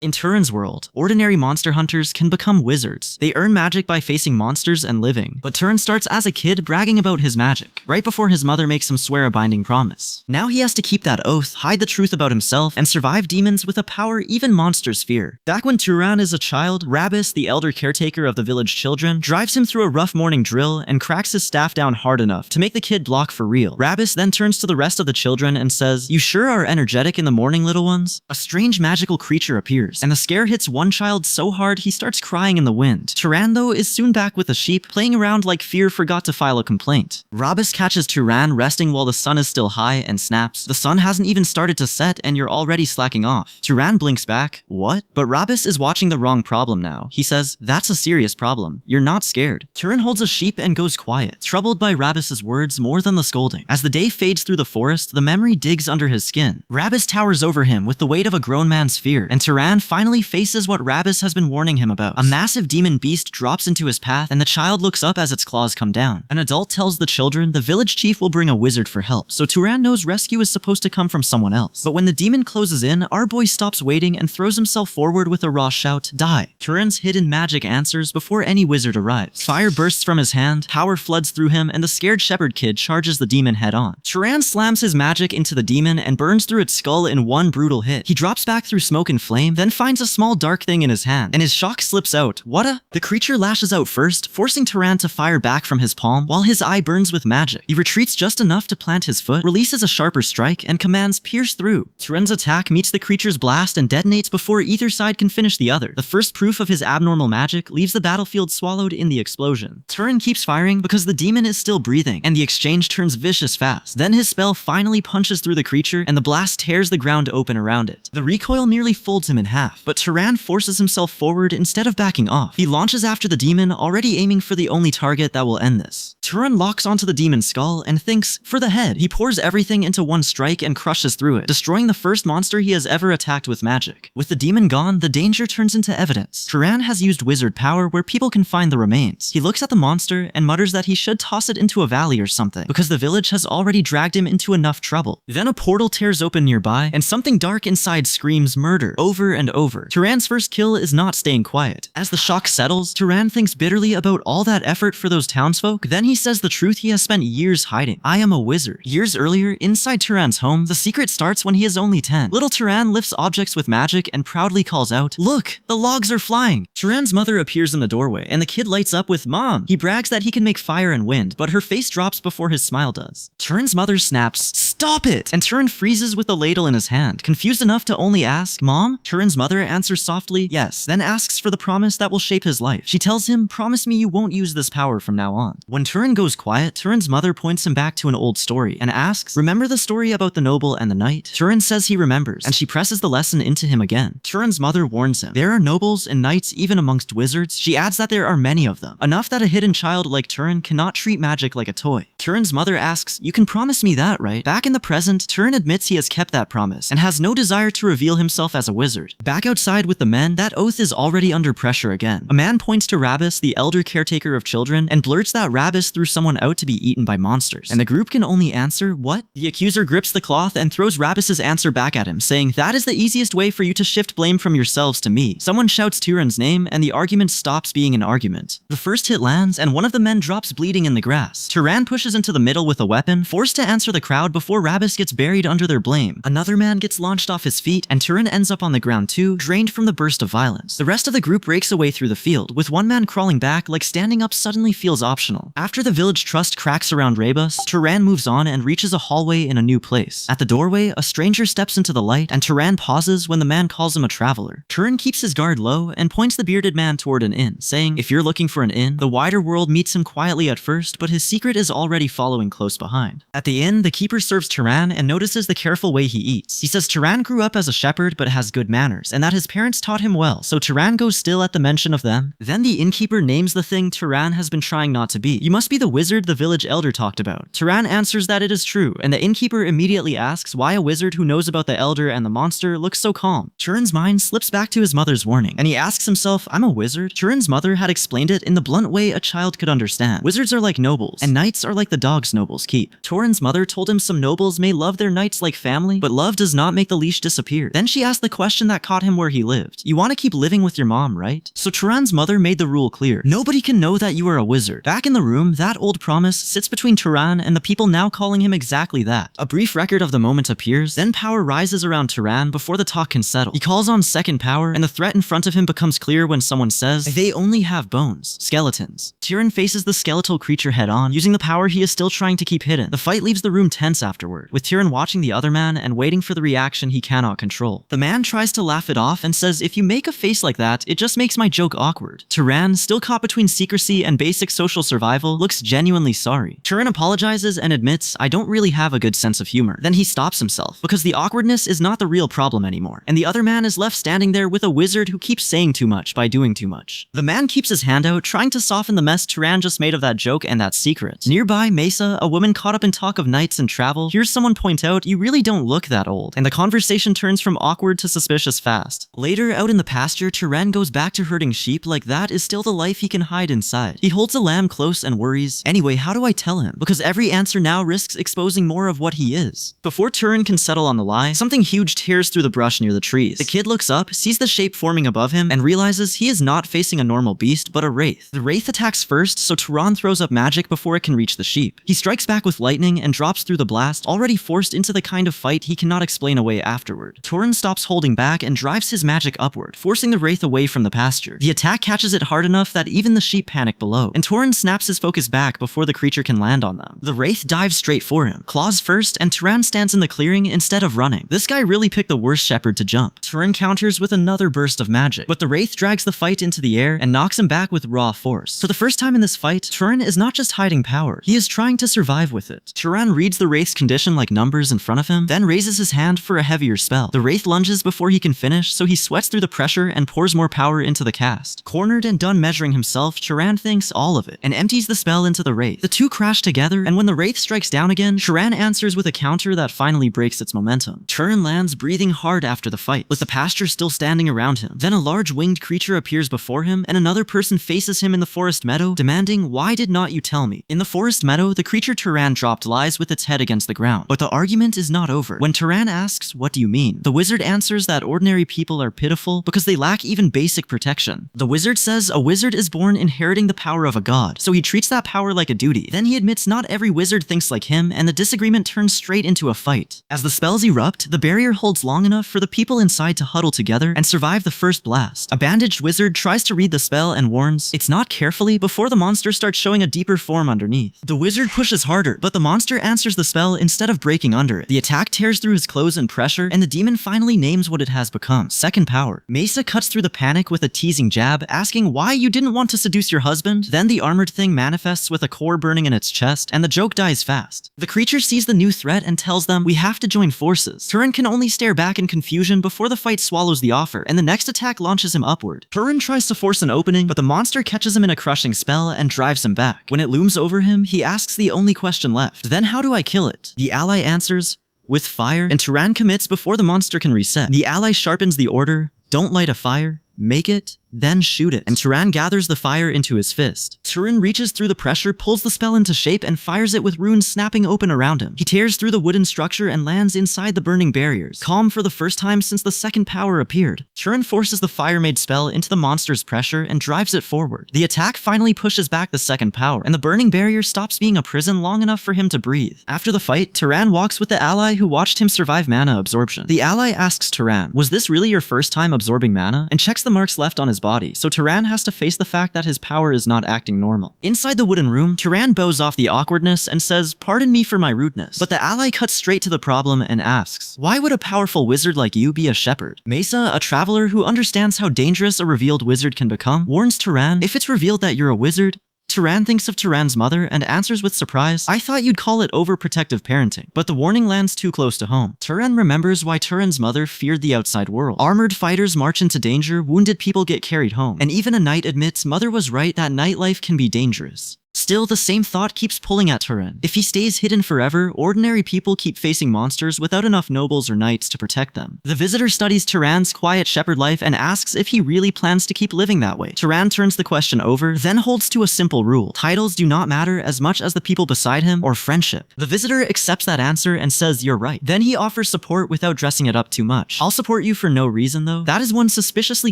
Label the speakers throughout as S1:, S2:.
S1: In Turin's world, ordinary monster hunters can become wizards. They earn magic by facing monsters and living. But Turin starts as a kid bragging about his magic, right before his mother makes him swear a binding promise. Now he has to keep that oath, hide the truth about himself, and survive demons with a power even monsters fear. Back when Turan is a child, Rabis, the elder caretaker of the village children, drives him through a rough morning drill and cracks his staff down hard enough to make the kid block for real. Rabis then turns to the rest of the children and says, "You sure are energetic in the morning, little ones?" A strange magical creature appears, and the scare hits one child so hard he starts crying in the wind. Turan, though, is soon back with the sheep, playing around like fear forgot to file a complaint. Rabis catches Turan resting while the sun is still high and snaps, "The sun hasn't even started to set and you're already slacking off." Turan blinks back, "What?" But Rabis is watching the wrong problem now. He says, "That's a serious problem. You're not scared." Turan holds a sheep and goes quiet, troubled by Rabis's words more than the scolding. As the day fades through the forest, the memory digs under his skin. Rabis towers over him with the weight of a grown man's fear, and Turan finally faces what Rabis has been warning him about. A massive demon beast drops into his path, and the child looks up as its claws come down. An adult tells the children the village chief will bring a wizard for help, so Turan knows rescue is supposed to come from someone else. But when the demon closes in, our boy stops waiting and throws himself forward with a raw shout, "Die!" Turan's hidden magic answers before any wizard arrives. Fire bursts from his hand, power floods through him, and the scared shepherd kid charges the demon head on. Turan slams his magic into the demon and burns through its skull in one brutal hit. He drops back through smoke and flame, then finds a small dark thing in his hand, and his shock slips out. What a... The creature lashes out first, forcing Turan to fire back from his palm, while his eye burns with magic. He retreats just enough to plant his foot, releases a sharper strike, and commands pierce through. Turan's attack meets the creature's blast and detonates before either side can finish the other. The first proof of his abnormal magic leaves the battlefield swallowed in the explosion. Turan keeps firing because the demon is still breathing, and the exchange turns vicious fast. Then his spell finally punches through the creature, and the blast tears the ground open around it. The recoil nearly folds him in half, but Turan forces himself forward instead of backing off. He launches after the demon, already aiming for the only target that will end this. Turan locks onto the demon's skull and thinks, for the head. He pours everything into one strike and crushes through it, destroying the first monster he has ever attacked with magic. With the demon gone, the danger turns into evidence. Turan has used wizard power where people can find the remains. He looks at the monster and mutters that he should toss it into a valley or something, because the village has already dragged him into enough trouble. Then a portal tears open nearby, and something dark inside screams murder over and over. Turan's first kill is not staying quiet. As the shock settles, Turan thinks bitterly about all that effort for those townsfolk. Then he says the truth he has spent years hiding. "I am a wizard." Years earlier, inside Turan's home, the secret starts when he is only 10. Little Turan lifts objects with magic and proudly calls out, "Look, the logs are flying." Turan's mother appears in the doorway, and the kid lights up with, "Mom." He brags that he can make fire and wind, but her face drops before his smile does. Turan's mother snaps, "Stop it!" And Turan freezes with the ladle in his hand, confused enough to only ask, "Mom?" Turan's mother answers softly, "Yes," then asks for the promise that will shape his life. She tells him, "Promise me you won't use this power from now on." When Turan goes quiet, Turan's mother points him back to an old story and asks, "Remember the story about the noble and the knight?" Turan says he remembers, and she presses the lesson into him again. Turan's mother warns him, "There are nobles and knights even amongst wizards." She adds that there are many of them, enough that a hidden child like Turan cannot treat magic like a toy. Turan's mother asks, "You can promise me that, right?" Back in the present, Turan admits he has kept that promise and has no desire to reveal himself as a wizard. Back outside with the men, that oath is already under pressure again. A man points to Rabis, the elder caretaker of children, and blurts that Rabis threw someone out to be eaten by monsters, and the group can only answer, "What?" The accuser grips the cloth and throws Rabis's answer back at him, saying, "That is the easiest way for you to shift blame from yourselves to me." Someone shouts Turan's name, and the argument stops being an argument. The first hit lands, and one of the men drops bleeding in the grass. Turan pushes into the middle with a weapon, forced to answer the crowd before Rabis gets buried under their blame. Another man gets launched off his feet, and Turan ends up on the ground too, drained from the burst of violence. The rest of the group rakes away through the field, with one man crawling back like standing up suddenly feels optional. After the village trust cracks around Rebus, Turan moves on and reaches a hallway in a new place. At the doorway, a stranger steps into the light, and Turan pauses when the man calls him a traveler. Turan keeps his guard low and points the bearded man toward an inn, saying, "If you're looking for an inn." The wider world meets him quietly at first, but his secret is already following close behind. At the inn, the keeper serves Turan and notices the careful way he eats. He says Turan grew up as a shepherd but has good manners, and that his parents taught him well, so Turan goes still at the mention of them. Then the innkeeper names the thing Turan has been trying not to be. "You must be the wizard the village elder talked about." Turan answers that it is true, and the innkeeper immediately asks why a wizard who knows about the elder and the monster looks so calm. Turan's mind slips back to his mother's warning, and he asks himself, "I'm a wizard?" Turan's mother had explained it in the blunt way a child could understand. Wizards are like nobles, and knights are like the dogs nobles keep. Turan's mother told him some nobles may love their knights like family, but love does not make the leash disappear. Then she asked the question that caught him where he lived. You want to keep living with your mom, right? So Turan's mother made the rule clear. Nobody can know that you are a wizard. Back in the room, that old promise sits between Turan and the people now calling him exactly that. A brief record of the moment appears, then power rises around Turan before the talk can settle. He calls on second power, and the threat in front of him becomes clear when someone says, they only have bones. Skeletons. Turan faces the skeletal creature head-on, using the power he is still trying to keep hidden. The fight leaves the room tense afterward, with Turan watching the other man and waiting for the reaction he cannot control. The man tries to laugh it off and says, if you make a face like that, it just makes my joke awkward. Turan, still caught between secrecy and basic social survival, looks genuinely sorry. Turan apologizes and admits, I don't really have a good sense of humor. Then he stops himself, because the awkwardness is not the real problem anymore, and the other man is left standing there with a wizard who keeps saying too much by doing too much. The man keeps his hand out, trying to soften the mess Turan just made of that joke and that secret. Nearby, Mesa, a woman caught up in talk of knights and travel, hears someone point out, you really don't look that old, and the conversation turns from awkward to suspicious fast. Later, out in the pasture, Turan goes back to herding sheep like that is still the life he can hide inside. He holds a lamb close and worries, anyway, how do I tell him? Because every answer now risks exposing more of what he is. Before Turan can settle on the lie, something huge tears through the brush near the trees. The kid looks up, sees the shape forming above him, and realizes he is not facing a normal beast, but a wraith. The wraith attacks first, so Turan throws up magic before it can reach the sheep. He strikes back with lightning and drops through the blast, already forced into the kind of fight he cannot explain away afterward. Turan stops holding back and drives his magic upward, forcing the wraith away from the pasture. The attack catches it hard enough that even the sheep panic below, and Turan snaps his focus back before the creature can land on them. The wraith dives straight for him, claws first, and Turan stands in the clearing instead of running. This guy really picked the worst shepherd to jump. Turan counters with another burst of magic, but the wraith drags the fight into the air and knocks him back with raw force. For the first time in this fight, Turan is not just hiding power, he is trying to survive with it. Turan reads the wraith's condition like numbers in front of him, then raises his hand for a heavier spell. The wraith lunges before he can finish, so he sweats through the pressure and pours more power into the cast. Cornered and done measuring himself, Turan thinks all of it, and empties the spell into the wraith. The two crash together, and when the wraith strikes down again, Turan answers with a counter that finally breaks its momentum. Turan lands breathing hard after the fight, with the pasture still standing around him. Then a large winged creature appears before him, and another person faces him in the forest meadow, demanding, why did not you tell me? In the forest meadow, the creature Turan dropped lies with its head against the ground. But the argument is not over. When Turan asks, what do you mean? The wizard answers that ordinary people are pitiful because they lack even basic protection. The wizard says a wizard is born inheriting the power of a god, so he treats that power like a duty. Then he admits not every wizard thinks like him, and the disagreement turns straight into a fight. As the spells erupt, the barrier holds long enough for the people inside to huddle together and survive the first blast. A bandaged wizard tries to read the spell and warns, it's not carefully, before the monster starts showing a deeper form underneath. The wizard pushes harder, but the monster answers the spell instead of breaking under it. The attack tears through his clothes and pressure, and the demon finally names what it has become, second power. Mesa cuts through the panic with a teasing jab, asking why you didn't want to seduce your husband. Then the armored thing manifests with a core burning in its chest, and the joke dies fast. The creature sees the new threat and tells them, we have to join forces. Turan can only stare back in confusion before the fight swallows the offer, and the next attack launches him upward. Turan tries to force an opening, but the monster catches him in a crushing spell and drives him back. When it looms over him, he asks the only question left. Then how do I kill it? The ally answers, with fire, and Turan commits before the monster can reset. The ally sharpens the order, don't light a fire, make it, then shoot it, and Turan gathers the fire into his fist. Turan reaches through the pressure, pulls the spell into shape, and fires it with runes snapping open around him. He tears through the wooden structure and lands inside the burning barriers, calm for the first time since the second power appeared. Turan forces the fire-made spell into the monster's pressure and drives it forward. The attack finally pushes back the second power, and the burning barrier stops being a prison long enough for him to breathe. After the fight, Turan walks with the ally who watched him survive mana absorption. The ally asks Turan, was this really your first time absorbing mana? And checks the marks left on his body, so Turan has to face the fact that his power is not acting normal. Inside the wooden room, Turan bows off the awkwardness and says, pardon me for my rudeness. But the ally cuts straight to the problem and asks, why would a powerful wizard like you be a shepherd? Mesa, a traveler who understands how dangerous a revealed wizard can become, warns Turan, if it's revealed that you're a wizard, Turan thinks of Turan's mother and answers with surprise, I thought you'd call it overprotective parenting. But the warning lands too close to home. Turan remembers why Turan's mother feared the outside world. Armored fighters march into danger, wounded people get carried home. And even a knight admits mother was right that nightlife can be dangerous. Still, the same thought keeps pulling at Turan. If he stays hidden forever, ordinary people keep facing monsters without enough nobles or knights to protect them. The visitor studies Turan's quiet shepherd life and asks if he really plans to keep living that way. Turan turns the question over, then holds to a simple rule. Titles do not matter as much as the people beside him or friendship. The visitor accepts that answer and says, "You're right." Then he offers support without dressing it up too much. "I'll support you for no reason though." That is one suspiciously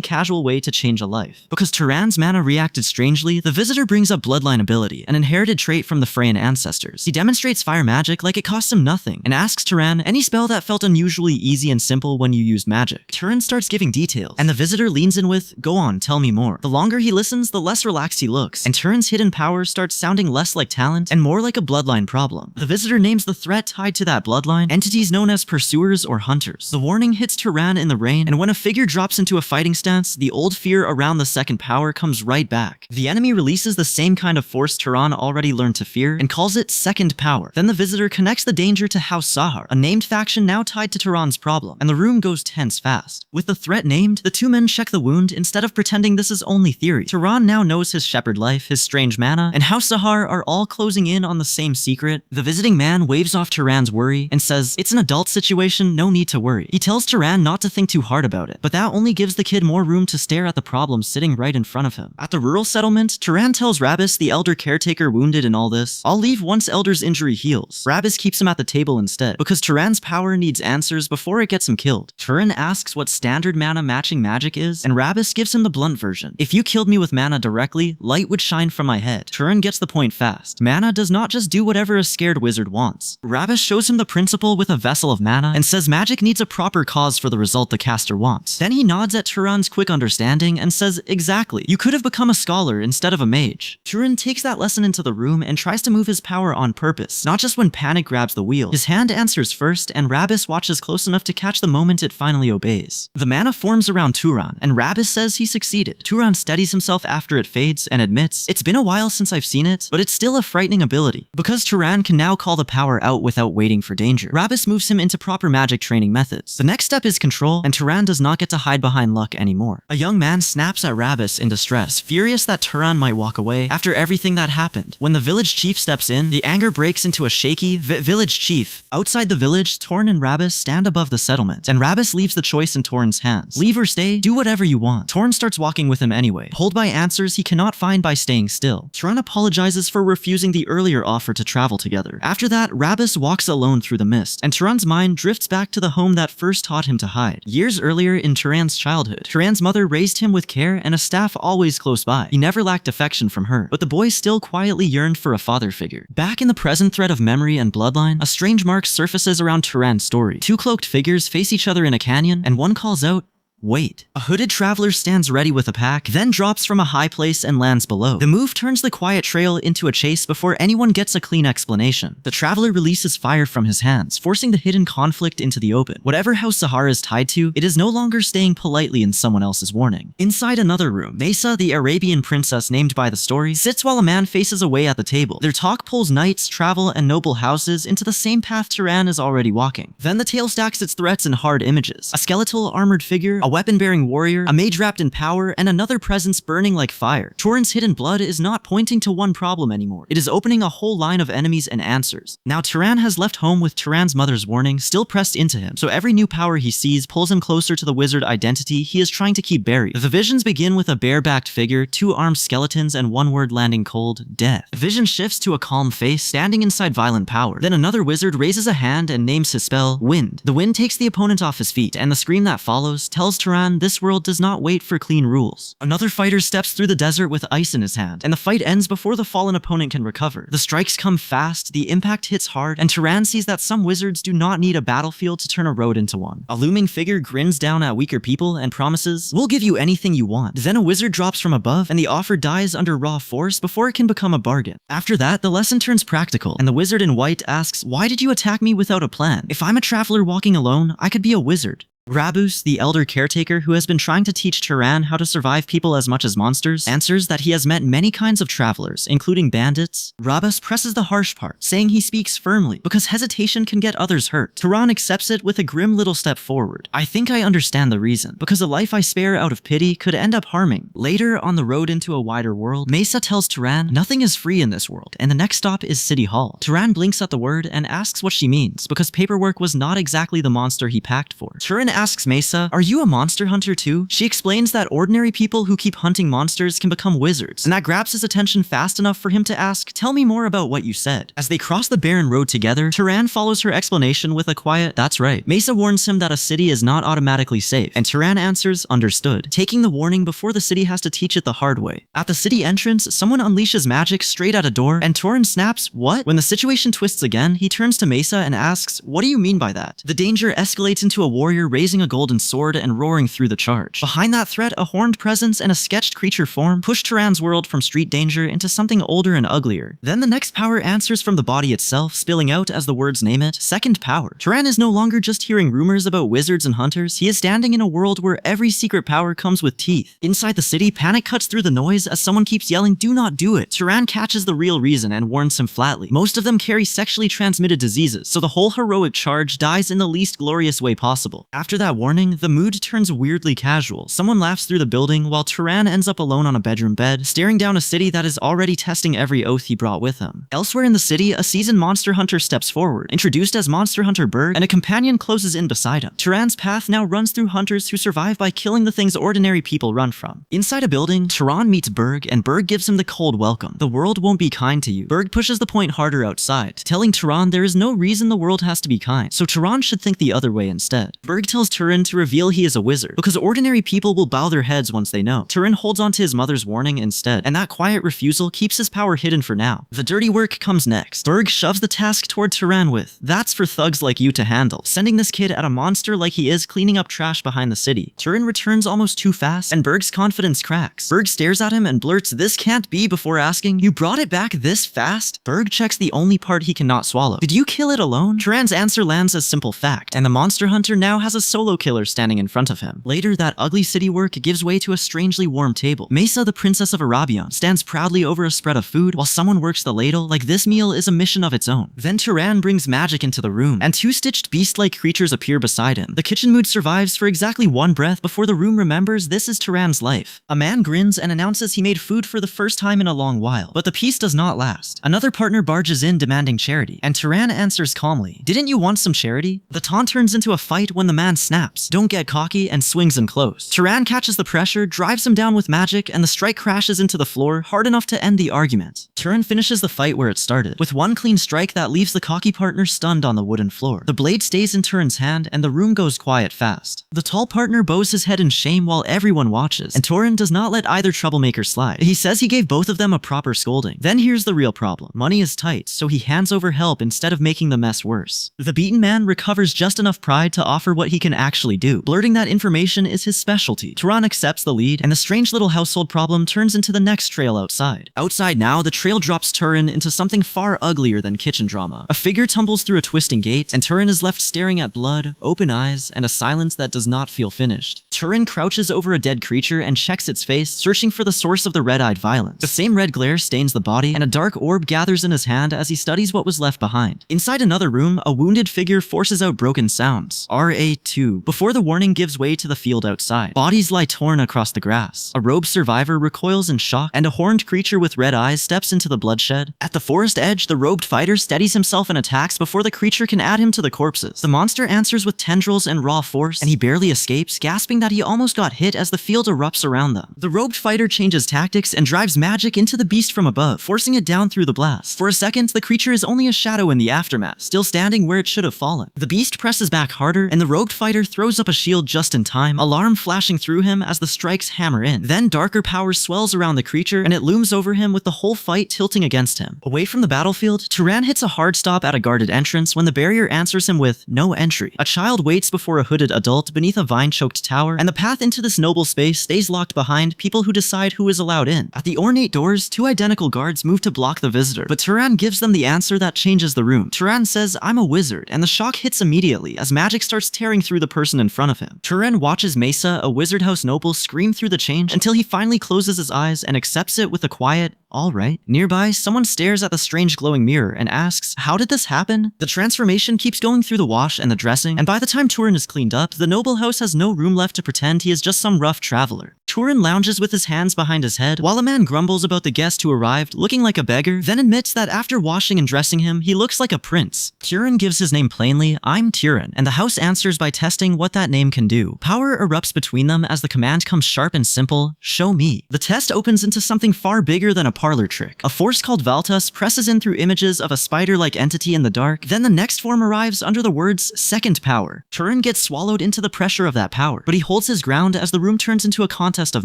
S1: casual way to change a life. Because Turan's mana reacted strangely, the visitor brings up bloodline ability, an inherited trait from the Freyan ancestors. He demonstrates fire magic like it cost him nothing, and asks Turan any spell that felt unusually easy and simple when you used magic. Turan starts giving details, and the visitor leans in with, "Go on, tell me more." The longer he listens, the less relaxed he looks, and Turan's hidden power starts sounding less like talent and more like a bloodline problem. The visitor names the threat tied to that bloodline, entities known as pursuers or hunters. The warning hits Turan in the rain, and when a figure drops into a fighting stance, the old fear around the second power comes right back. The enemy releases the same kind of force Turan already learned to fear and calls it second power. Then the visitor connects the danger to House Sahar, a named faction now tied to Turan's problem, and the room goes tense fast. With the threat named, the two men check the wound instead of pretending this is only theory. Turan now knows his shepherd life, his strange mana, and House Sahar are all closing in on the same secret. The visiting man waves off Turan's worry and says, "It's an adult situation, no need to worry." He tells Turan not to think too hard about it, but that only gives the kid more room to stare at the problem sitting right in front of him. At the rural settlement, Turan tells Rabis, the elder caretaker wounded in all this, "I'll leave once Elder's injury heals." Rabis keeps him at the table instead, because Turan's power needs answers before it gets him killed. Turan asks what standard mana matching magic is, and Rabis gives him the blunt version. "If you killed me with mana directly, light would shine from my head." Turan gets the point fast. Mana does not just do whatever a scared wizard wants. Rabis shows him the principle with a vessel of mana and says magic needs a proper cause for the result the caster wants. Then he nods at Turan's quick understanding and says, "Exactly. You could have become a scholar instead of a mage." Turan takes that lesson into the room and tries to move his power on purpose, not just when panic grabs the wheel. His hand answers first, and Rabis watches close enough to catch the moment it finally obeys. The mana forms around Turan, and Rabis says he succeeded. Turan steadies himself after it fades and admits, "It's been a while since I've seen it, but it's still a frightening ability." Because Turan can now call the power out without waiting for danger, Rabis moves him into proper magic training methods. The next step is control, and Turan does not get to hide behind luck anymore. A young man snaps at Rabis in distress, furious that Turan might walk away after everything that happened. When the village chief steps in, the anger breaks into a shaky village chief. Outside the village, Torn and Rabis stand above the settlement, and Rabis leaves the choice in Torn's hands. Leave or stay, do whatever you want. Torn starts walking with him anyway, pulled by answers he cannot find by staying still. Turan apologizes for refusing the earlier offer to travel together. After that, Rabis walks alone through the mist, and Turan's mind drifts back to the home that first taught him to hide. Years earlier in Turan's childhood, Turan's mother raised him with care and a staff always close by. He never lacked affection from her, but the boy still quietly yearned for a father figure. Back in the present thread of memory and bloodline, a strange mark surfaces around Turan's story. Two cloaked figures face each other in a canyon, and one calls out, "Wait." A hooded traveler stands ready with a pack, then drops from a high place and lands below. The move turns the quiet trail into a chase before anyone gets a clean explanation. The traveler releases fire from his hands, forcing the hidden conflict into the open. Whatever House Sahara is tied to, it is no longer staying politely in someone else's warning. Inside another room, Mesa, the Arabian princess named by the story, sits while a man faces away at the table. Their talk pulls knights, travel, and noble houses into the same path Turan is already walking. Then the tale stacks its threats in hard images. A skeletal armored figure, a weapon-bearing warrior, a mage wrapped in power, and another presence burning like fire. Turan's hidden blood is not pointing to one problem anymore. It is opening a whole line of enemies and answers. Now Turan has left home with Turan's mother's warning still pressed into him, so every new power he sees pulls him closer to the wizard identity he is trying to keep buried. The visions begin with a bare-backed figure, two armed skeletons, and one word landing cold: death. The vision shifts to a calm face, standing inside violent power. Then another wizard raises a hand and names his spell, Wind. The wind takes the opponent off his feet, and the scream that follows tells Turan this world does not wait for clean rules. Another fighter steps through the desert with ice in his hand, and the fight ends before the fallen opponent can recover. The strikes come fast, the impact hits hard, and Turan sees that some wizards do not need a battlefield to turn a road into one. A looming figure grins down at weaker people and promises, "We'll give you anything you want." Then a wizard drops from above, and the offer dies under raw force before it can become a bargain. After that, the lesson turns practical, and the wizard in white asks, "Why did you attack me without a plan? If I'm a traveler walking alone, I could be a wizard." Rabus, the elder caretaker who has been trying to teach Turan how to survive people as much as monsters, answers that he has met many kinds of travelers, including bandits. Rabus presses the harsh part, saying he speaks firmly because hesitation can get others hurt. Turan accepts it with a grim little step forward. I think I understand the reason, because a life I spare out of pity could end up harming. Later, on the road into a wider world, Mesa tells Turan nothing is free in this world, and the next stop is City Hall. Turan blinks at the word and asks what she means, because paperwork was not exactly the monster he packed for. Turan asks Mesa, "Are you a monster hunter too?" She explains that ordinary people who keep hunting monsters can become wizards, and that grabs his attention fast enough for him to ask, "Tell me more about what you said." As they cross the barren road together, Turan follows her explanation with a quiet, "That's right." Mesa warns him that a city is not automatically safe, and Turan answers, "Understood," taking the warning before the city has to teach it the hard way. At the city entrance, someone unleashes magic straight at a door, and Turan snaps, "What?" When the situation twists again, he turns to Mesa and asks, "What do you mean by that?" The danger escalates into a warrior raising a golden sword and roaring through the charge. Behind that threat, a horned presence and a sketched creature form push Turan's world from street danger into something older and uglier. Then the next power answers from the body itself, spilling out as the words name it, second power. Turan is no longer just hearing rumors about wizards and hunters, he is standing in a world where every secret power comes with teeth. Inside the city, panic cuts through the noise as someone keeps yelling, "Do not do it." Turan catches the real reason and warns him flatly. Most of them carry sexually transmitted diseases, so the whole heroic charge dies in the least glorious way possible. After that warning, the mood turns weirdly casual. Someone laughs through the building while Turan ends up alone on a bedroom bed, staring down a city that is already testing every oath he brought with him. Elsewhere in the city, a seasoned monster hunter steps forward, introduced as Monster Hunter Berg, and a companion closes in beside him. Turan's path now runs through hunters who survive by killing the things ordinary people run from. Inside a building, Turan meets Berg, and Berg gives him the cold welcome. "The world won't be kind to you." Berg pushes the point harder outside, telling Turan there is no reason the world has to be kind, so Turan should think the other way instead. Berg tells Turan to reveal he is a wizard, because ordinary people will bow their heads once they know. Turan holds on to his mother's warning instead, and that quiet refusal keeps his power hidden for now. The dirty work comes next. Berg shoves the task toward Turan with, "That's for thugs like you to handle," sending this kid at a monster like he is cleaning up trash behind the city. Turan returns almost too fast, and Berg's confidence cracks. Berg stares at him and blurts, "This can't be," before asking, "You brought it back this fast?" Berg checks the only part he cannot swallow. "Did you kill it alone?" Turan's answer lands as simple fact, and the monster hunter now has a solo killer standing in front of him. Later, that ugly city work gives way to a strangely warm table. Mesa, the princess of Arabian, stands proudly over a spread of food while someone works the ladle like this meal is a mission of its own. Then Turan brings magic into the room, and two stitched beast-like creatures appear beside him. The kitchen mood survives for exactly one breath before the room remembers this is Turan's life. A man grins and announces he made food for the first time in a long while, but the peace does not last. Another partner barges in demanding charity, and Turan answers calmly, "Didn't you want some charity?" The taunt turns into a fight when the man snaps, "Don't get cocky," and swings him close. Turan catches the pressure, drives him down with magic, and the strike crashes into the floor hard enough to end the argument. Turan finishes the fight where it started, with one clean strike that leaves the cocky partner stunned on the wooden floor. The blade stays in Turan's hand, and the room goes quiet fast. The tall partner bows his head in shame while everyone watches, and Turan does not let either troublemaker slide. He says he gave both of them a proper scolding. Then here's the real problem. Money is tight, so he hands over help instead of making the mess worse. The beaten man recovers just enough pride to offer what he can actually do, blurting that information is his specialty. Turan accepts the lead, and the strange little household problem turns into the next trail outside. Outside now, the trail drops Turan into something far uglier than kitchen drama. A figure tumbles through a twisting gate, and Turan is left staring at blood, open eyes, and a silence that does not feel finished. Turan crouches over a dead creature and checks its face, searching for the source of the red-eyed violence. The same red glare stains the body, and a dark orb gathers in his hand as he studies what was left behind. Inside another room, a wounded figure forces out broken sounds. RA2. Before the warning gives way to the field outside. Bodies lie torn across the grass. A robed survivor recoils in shock, and a horned creature with red eyes steps into the bloodshed. At the forest edge, the robed fighter steadies himself and attacks before the creature can add him to the corpses. The monster answers with tendrils and raw force, and he barely escapes, gasping that he almost got hit as the field erupts around them. The robed fighter changes tactics and drives magic into the beast from above, forcing it down through the blast. For a second, the creature is only a shadow in the aftermath, still standing where it should have fallen. The beast presses back harder, and the robed fighter throws up a shield just in time, alarm flashing through him as the strikes hammer in. Then darker power swells around the creature, and it looms over him with the whole fight tilting against him. Away from the battlefield, Turan hits a hard stop at a guarded entrance when the barrier answers him with no entry. A child waits before a hooded adult beneath a vine-choked tower, and the path into this noble space stays locked behind people who decide who is allowed in. At the ornate doors, two identical guards move to block the visitor, but Turan gives them the answer that changes the room. Turan says, "I'm a wizard," and the shock hits immediately as magic starts tearing through the person in front of him. Turan watches Mesa, a wizard house noble, scream through the change until he finally closes his eyes and accepts it with a quiet, "All right." Nearby, someone stares at the strange glowing mirror and asks, "How did this happen?" The transformation keeps going through the wash and the dressing, and by the time Turan is cleaned up, the noble house has no room left to pretend he is just some rough traveler. Turan lounges with his hands behind his head, while a man grumbles about the guest who arrived, looking like a beggar, then admits that after washing and dressing him, he looks like a prince. Turan gives his name plainly, "I'm Turan," and the house answers by testing what that name can do. Power erupts between them as the command comes sharp and simple, "Show me." The test opens into something far bigger than a parlor trick. A force called Valtus presses in through images of a spider-like entity in the dark, then the next form arrives under the words, "Second Power." Turan gets swallowed into the pressure of that power, but he holds his ground as the room turns into a contest of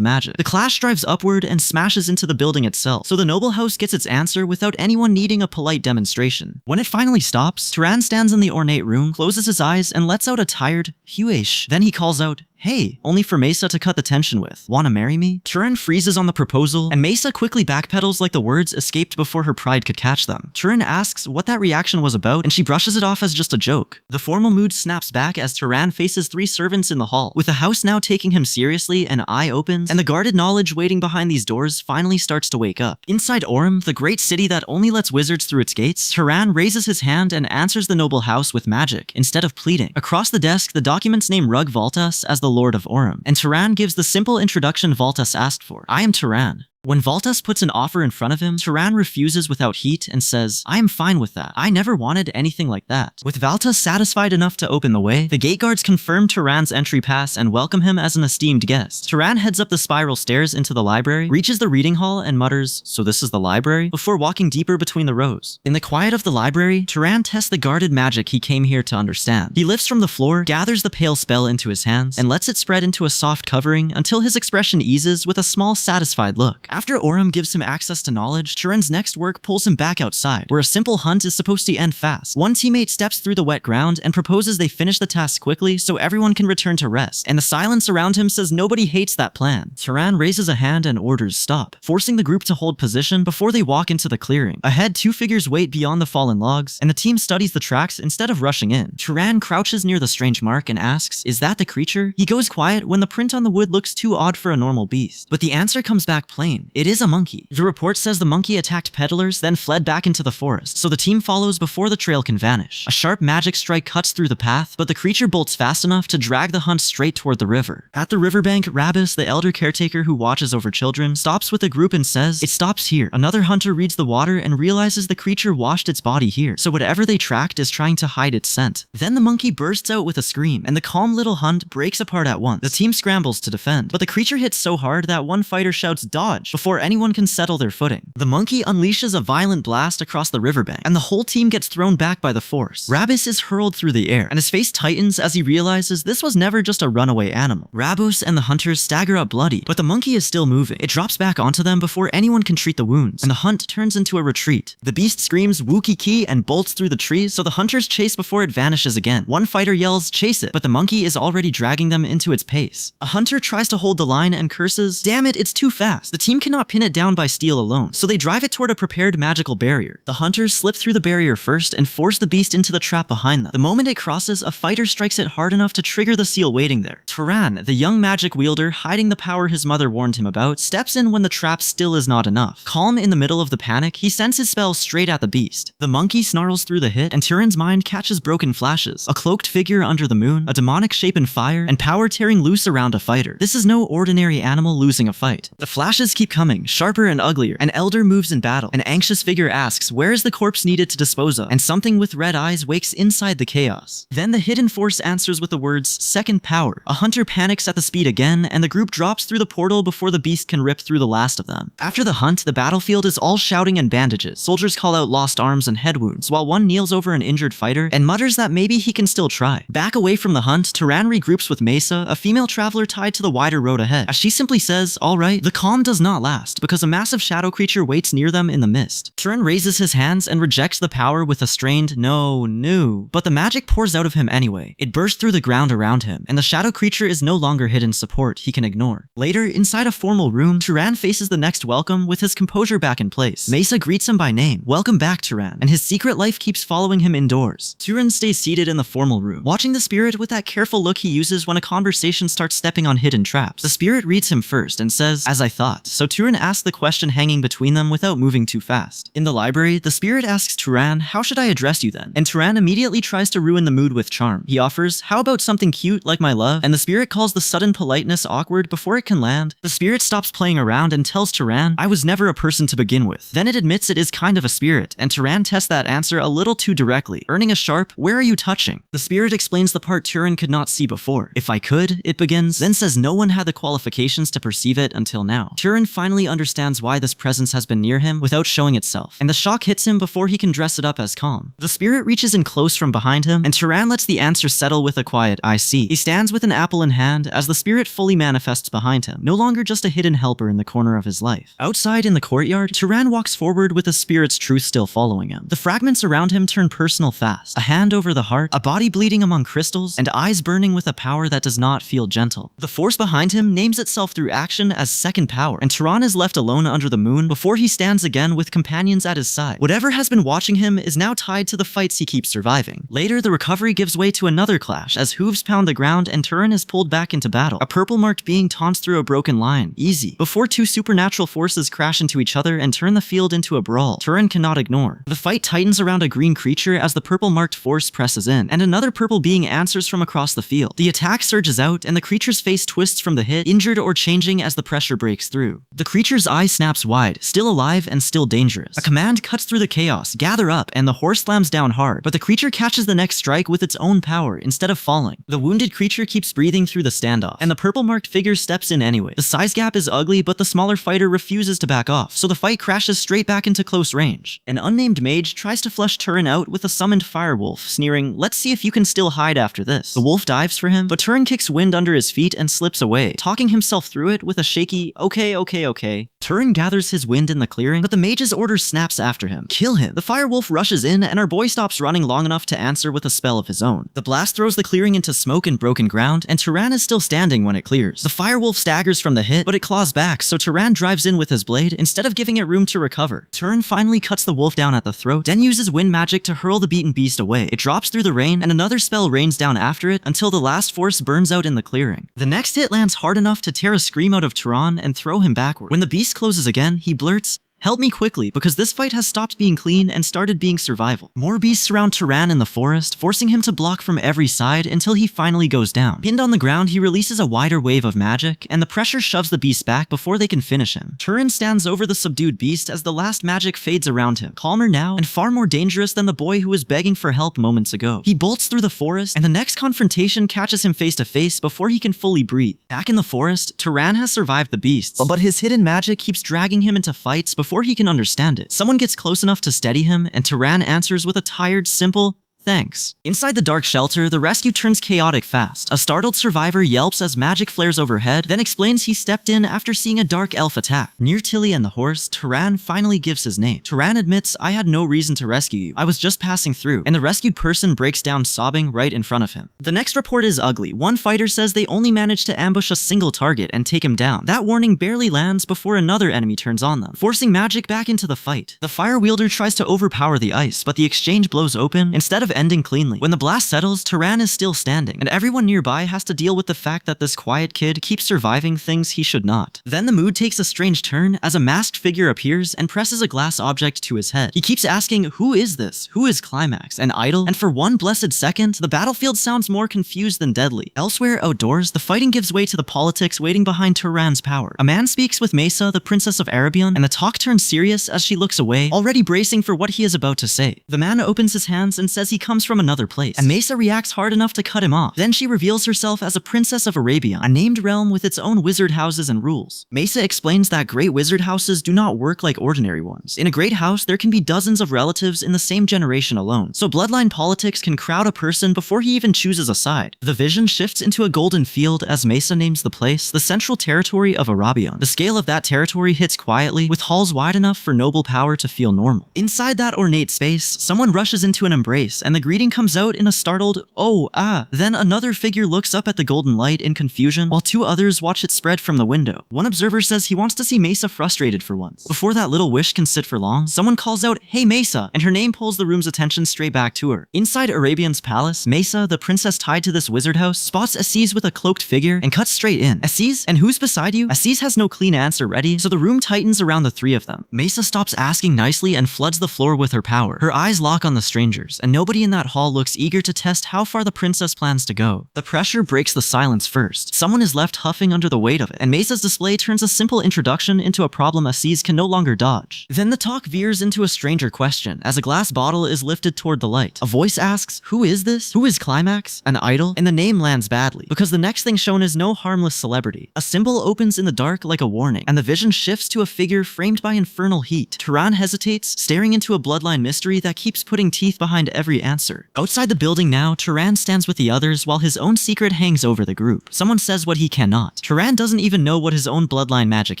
S1: magic. The clash drives upward and smashes into the building itself, so the noble house gets its answer without anyone needing a polite demonstration. When it finally stops, Turan stands in the ornate room, closes his eyes, and lets out a tired, "Huish." Then he calls out, "Hey," only for Mesa to cut the tension with, "Wanna marry me?" Turan freezes on the proposal, and Mesa quickly backpedals like the words escaped before her pride could catch them. Turan asks what that reaction was about, and she brushes it off as just a joke. The formal mood snaps back as Turan faces 3 servants in the hall. With the house now taking him seriously, an eye opens, and the guarded knowledge waiting behind these doors finally starts to wake up. Inside Orem, the great city that only lets wizards through its gates, Turan raises his hand and answers the noble house with magic, instead of pleading. Across the desk, the documents name Rug Valtas as the Lord of Orem, and Turan gives the simple introduction Valtas asked for. "I am Turan." When Valtas puts an offer in front of him, Turan refuses without heat and says, "I am fine with that. I never wanted anything like that." With Valtas satisfied enough to open the way, the gate guards confirm Turan's entry pass and welcome him as an esteemed guest. Turan heads up the spiral stairs into the library, reaches the reading hall, and mutters, "So this is the library?" before walking deeper between the rows. In the quiet of the library, Turan tests the guarded magic he came here to understand. He lifts from the floor, gathers the pale spell into his hands, and lets it spread into a soft covering until his expression eases with a small satisfied look. After Orem gives him access to knowledge, Turan's next work pulls him back outside, where a simple hunt is supposed to end fast. One teammate steps through the wet ground and proposes they finish the task quickly so everyone can return to rest, and the silence around him says nobody hates that plan. Turan raises a hand and orders stop, forcing the group to hold position before they walk into the clearing. Ahead, 2 figures wait beyond the fallen logs, and the team studies the tracks instead of rushing in. Turan crouches near the strange mark and asks, "Is that the creature?" He goes quiet when the print on the wood looks too odd for a normal beast, but the answer comes back plain. It is a monkey. The report says the monkey attacked peddlers, then fled back into the forest, so the team follows before the trail can vanish. A sharp magic strike cuts through the path, but the creature bolts fast enough to drag the hunt straight toward the river. At the riverbank, Rabis, the elder caretaker who watches over children, stops with the group and says, "It stops here." Another hunter reads the water and realizes the creature washed its body here, so whatever they tracked is trying to hide its scent. Then the monkey bursts out with a scream, and the calm little hunt breaks apart at once. The team scrambles to defend, but the creature hits so hard that one fighter shouts, "Dodge!" before anyone can settle their footing. The monkey unleashes a violent blast across the riverbank, and the whole team gets thrown back by the force. Rabis is hurled through the air, and his face tightens as he realizes this was never just a runaway animal. Rabus and the hunters stagger up bloody, but the monkey is still moving. It drops back onto them before anyone can treat the wounds, and the hunt turns into a retreat. The beast screams "Woo-ki-ki" and bolts through the trees, so the hunters chase before it vanishes again. One fighter yells, "Chase it," but the monkey is already dragging them into its pace. A hunter tries to hold the line and curses, "Damn it, it's too fast." The team cannot pin it down by steel alone, so they drive it toward a prepared magical barrier. The hunters slip through the barrier first and force the beast into the trap behind them. The moment it crosses, a fighter strikes it hard enough to trigger the seal waiting there. Turan, the young magic wielder hiding the power his mother warned him about, steps in when the trap still is not enough. Calm in the middle of the panic, he sends his spell straight at the beast. The monkey snarls through the hit, and Turan's mind catches broken flashes. A cloaked figure under the moon, a demonic shape in fire, and power tearing loose around a fighter. This is no ordinary animal losing a fight. The flashes keep coming, sharper and uglier. An elder moves in battle. An anxious figure asks, where is the corpse needed to dispose of? And something with red eyes wakes inside the chaos. Then the hidden force answers with the words, second power. A hunter panics at the speed again, and the group drops through the portal before the beast can rip through the last of them. After the hunt, the battlefield is all shouting and bandages. Soldiers call out lost arms and head wounds, while one kneels over an injured fighter and mutters that maybe he can still try. Back away from the hunt, Turan regroups with Mesa, a female traveler tied to the wider road ahead. As she simply says, all right, the calm does not not last, because a massive shadow creature waits near them in the mist. Turan raises his hands and rejects the power with a strained no, but the magic pours out of him anyway. It bursts through the ground around him, and the shadow creature is no longer hidden support he can ignore. Later, inside a formal room, Turan faces the next welcome with his composure back in place. Mesa greets him by name. Welcome back, Turan, and his secret life keeps following him indoors. Turan stays seated in the formal room, watching the spirit with that careful look he uses when a conversation starts stepping on hidden traps. The spirit reads him first and says, "As I thought," so Turan asks the question hanging between them without moving too fast. In the library, the spirit asks Turan, "How should I address you then?" And Turan immediately tries to ruin the mood with charm. He offers, "How about something cute like my love?" And the spirit calls the sudden politeness awkward before it can land. The spirit stops playing around and tells Turan, "I was never a person to begin with." Then it admits it is kind of a spirit, and Turan tests that answer a little too directly, earning a sharp, "Where are you touching?" The spirit explains the part Turan could not see before. "If I could," it begins, then says no one had the qualifications to perceive it until now. Turan finally understands why this presence has been near him without showing itself, and the shock hits him before he can dress it up as calm. The spirit reaches in close from behind him, and Turan lets the answer settle with a quiet, "I see." He stands with an apple in hand as the spirit fully manifests behind him, no longer just a hidden helper in the corner of his life. Outside in the courtyard, Turan walks forward with the spirit's truth still following him. The fragments around him turn personal fast, a hand over the heart, a body bleeding among crystals, and eyes burning with a power that does not feel gentle. The force behind him names itself through action as second power, and Turan is left alone under the moon before he stands again with companions at his side. Whatever has been watching him is now tied to the fights he keeps surviving. Later, the recovery gives way to another clash as hooves pound the ground and Turan is pulled back into battle. A purple-marked being taunts through a broken line, easy, before two supernatural forces crash into each other and turn the field into a brawl Turan cannot ignore. The fight tightens around a green creature as the purple-marked force presses in, and another purple being answers from across the field. The attack surges out, and the creature's face twists from the hit, injured or changing as the pressure breaks through. The creature's eye snaps wide, still alive and still dangerous. A command cuts through the chaos, "Gather up," and the horse slams down hard, but the creature catches the next strike with its own power instead of falling. The wounded creature keeps breathing through the standoff, and the purple-marked figure steps in anyway. The size gap is ugly, but the smaller fighter refuses to back off, so the fight crashes straight back into close range. An unnamed mage tries to flush Turan out with a summoned firewolf, sneering, "Let's see if you can still hide after this." The wolf dives for him, but Turan kicks wind under his feet and slips away, talking himself through it with a shaky, okay. Turan gathers his wind in the clearing, but the mage's order snaps after him. "Kill him!" The firewolf rushes in, and our boy stops running long enough to answer with a spell of his own. The blast throws the clearing into smoke and broken ground, and Turan is still standing when it clears. The firewolf staggers from the hit, but it claws back, so Turan drives in with his blade instead of giving it room to recover. Turan finally cuts the wolf down at the throat, then uses wind magic to hurl the beaten beast away. It drops through the rain, and another spell rains down after it until the last force burns out in the clearing. The next hit lands hard enough to tear a scream out of Turan and throw him backward. When the beast closes again, he blurts, "Help me quickly, because this fight has stopped being clean and started being survival." More beasts surround Turan in the forest, forcing him to block from every side until he finally goes down. Pinned on the ground, he releases a wider wave of magic, and the pressure shoves the beast back before they can finish him. Turan stands over the subdued beast as the last magic fades around him, calmer now and far more dangerous than the boy who was begging for help moments ago. He bolts through the forest, and the next confrontation catches him face to face before he can fully breathe. Back in the forest, Turan has survived the beasts, but his hidden magic keeps dragging him into fights before he can understand it. Someone gets close enough to steady him, and Turan answers with a tired, simple, "Thanks." Inside the dark shelter, the rescue turns chaotic fast. A startled survivor yelps as magic flares overhead, then explains he stepped in after seeing a dark elf attack. Near Tilly and the horse, Turan finally gives his name. Turan admits, "I had no reason to rescue you. I was just passing through," and the rescued person breaks down sobbing right in front of him. The next report is ugly. One fighter says they only managed to ambush a single target and take him down. That warning barely lands before another enemy turns on them, forcing magic back into the fight. The fire wielder tries to overpower the ice, but the exchange blows open instead of ending cleanly. When the blast settles, Turan is still standing, and everyone nearby has to deal with the fact that this quiet kid keeps surviving things he should not. Then the mood takes a strange turn as a masked figure appears and presses a glass object to his head. He keeps asking, "Who is this? Who is Climax?" and Idol, and for one blessed second, the battlefield sounds more confused than deadly. Elsewhere outdoors, the fighting gives way to the politics waiting behind Turan's power. A man speaks with Mesa, the Princess of Arabian, and the talk turns serious as she looks away, already bracing for what he is about to say. The man opens his hands and says he comes from another place, and Mesa reacts hard enough to cut him off. Then she reveals herself as a princess of Arabia, a named realm with its own wizard houses and rules. Mesa explains that great wizard houses do not work like ordinary ones. In a great house, there can be dozens of relatives in the same generation alone, so bloodline politics can crowd a person before he even chooses a side. The vision shifts into a golden field as Mesa names the place the Central Territory of Arabian. The scale of that territory hits quietly, with halls wide enough for noble power to feel normal. Inside that ornate space, someone rushes into an embrace, and the greeting comes out in a startled, "Oh, ah." Then another figure looks up at the golden light in confusion, while two others watch it spread from the window. One observer says he wants to see Mesa frustrated for once. Before that little wish can sit for long, someone calls out, "Hey Mesa," and her name pulls the room's attention straight back to her. Inside Arabian's palace, Mesa, the princess tied to this wizard house, spots Aziz with a cloaked figure and cuts straight in. "Aziz? And who's beside you?" Aziz has no clean answer ready, so the room tightens around the three of them. Mesa stops asking nicely and floods the floor with her power. Her eyes lock on the strangers, and nobody in that hall looks eager to test how far the princess plans to go. The pressure breaks the silence first. Someone is left huffing under the weight of it, and Mesa's display turns a simple introduction into a problem Aziz can no longer dodge. Then the talk veers into a stranger question as a glass bottle is lifted toward the light. A voice asks, "Who is this? Who is Climax? An idol?" And the name lands badly, because the next thing shown is no harmless celebrity. A symbol opens in the dark like a warning, and the vision shifts to a figure framed by infernal heat. Turan hesitates, staring into a bloodline mystery that keeps putting teeth behind every answer. Outside the building now, Turan stands with the others while his own secret hangs over the group. Someone says what he cannot. Turan doesn't even know what his own bloodline magic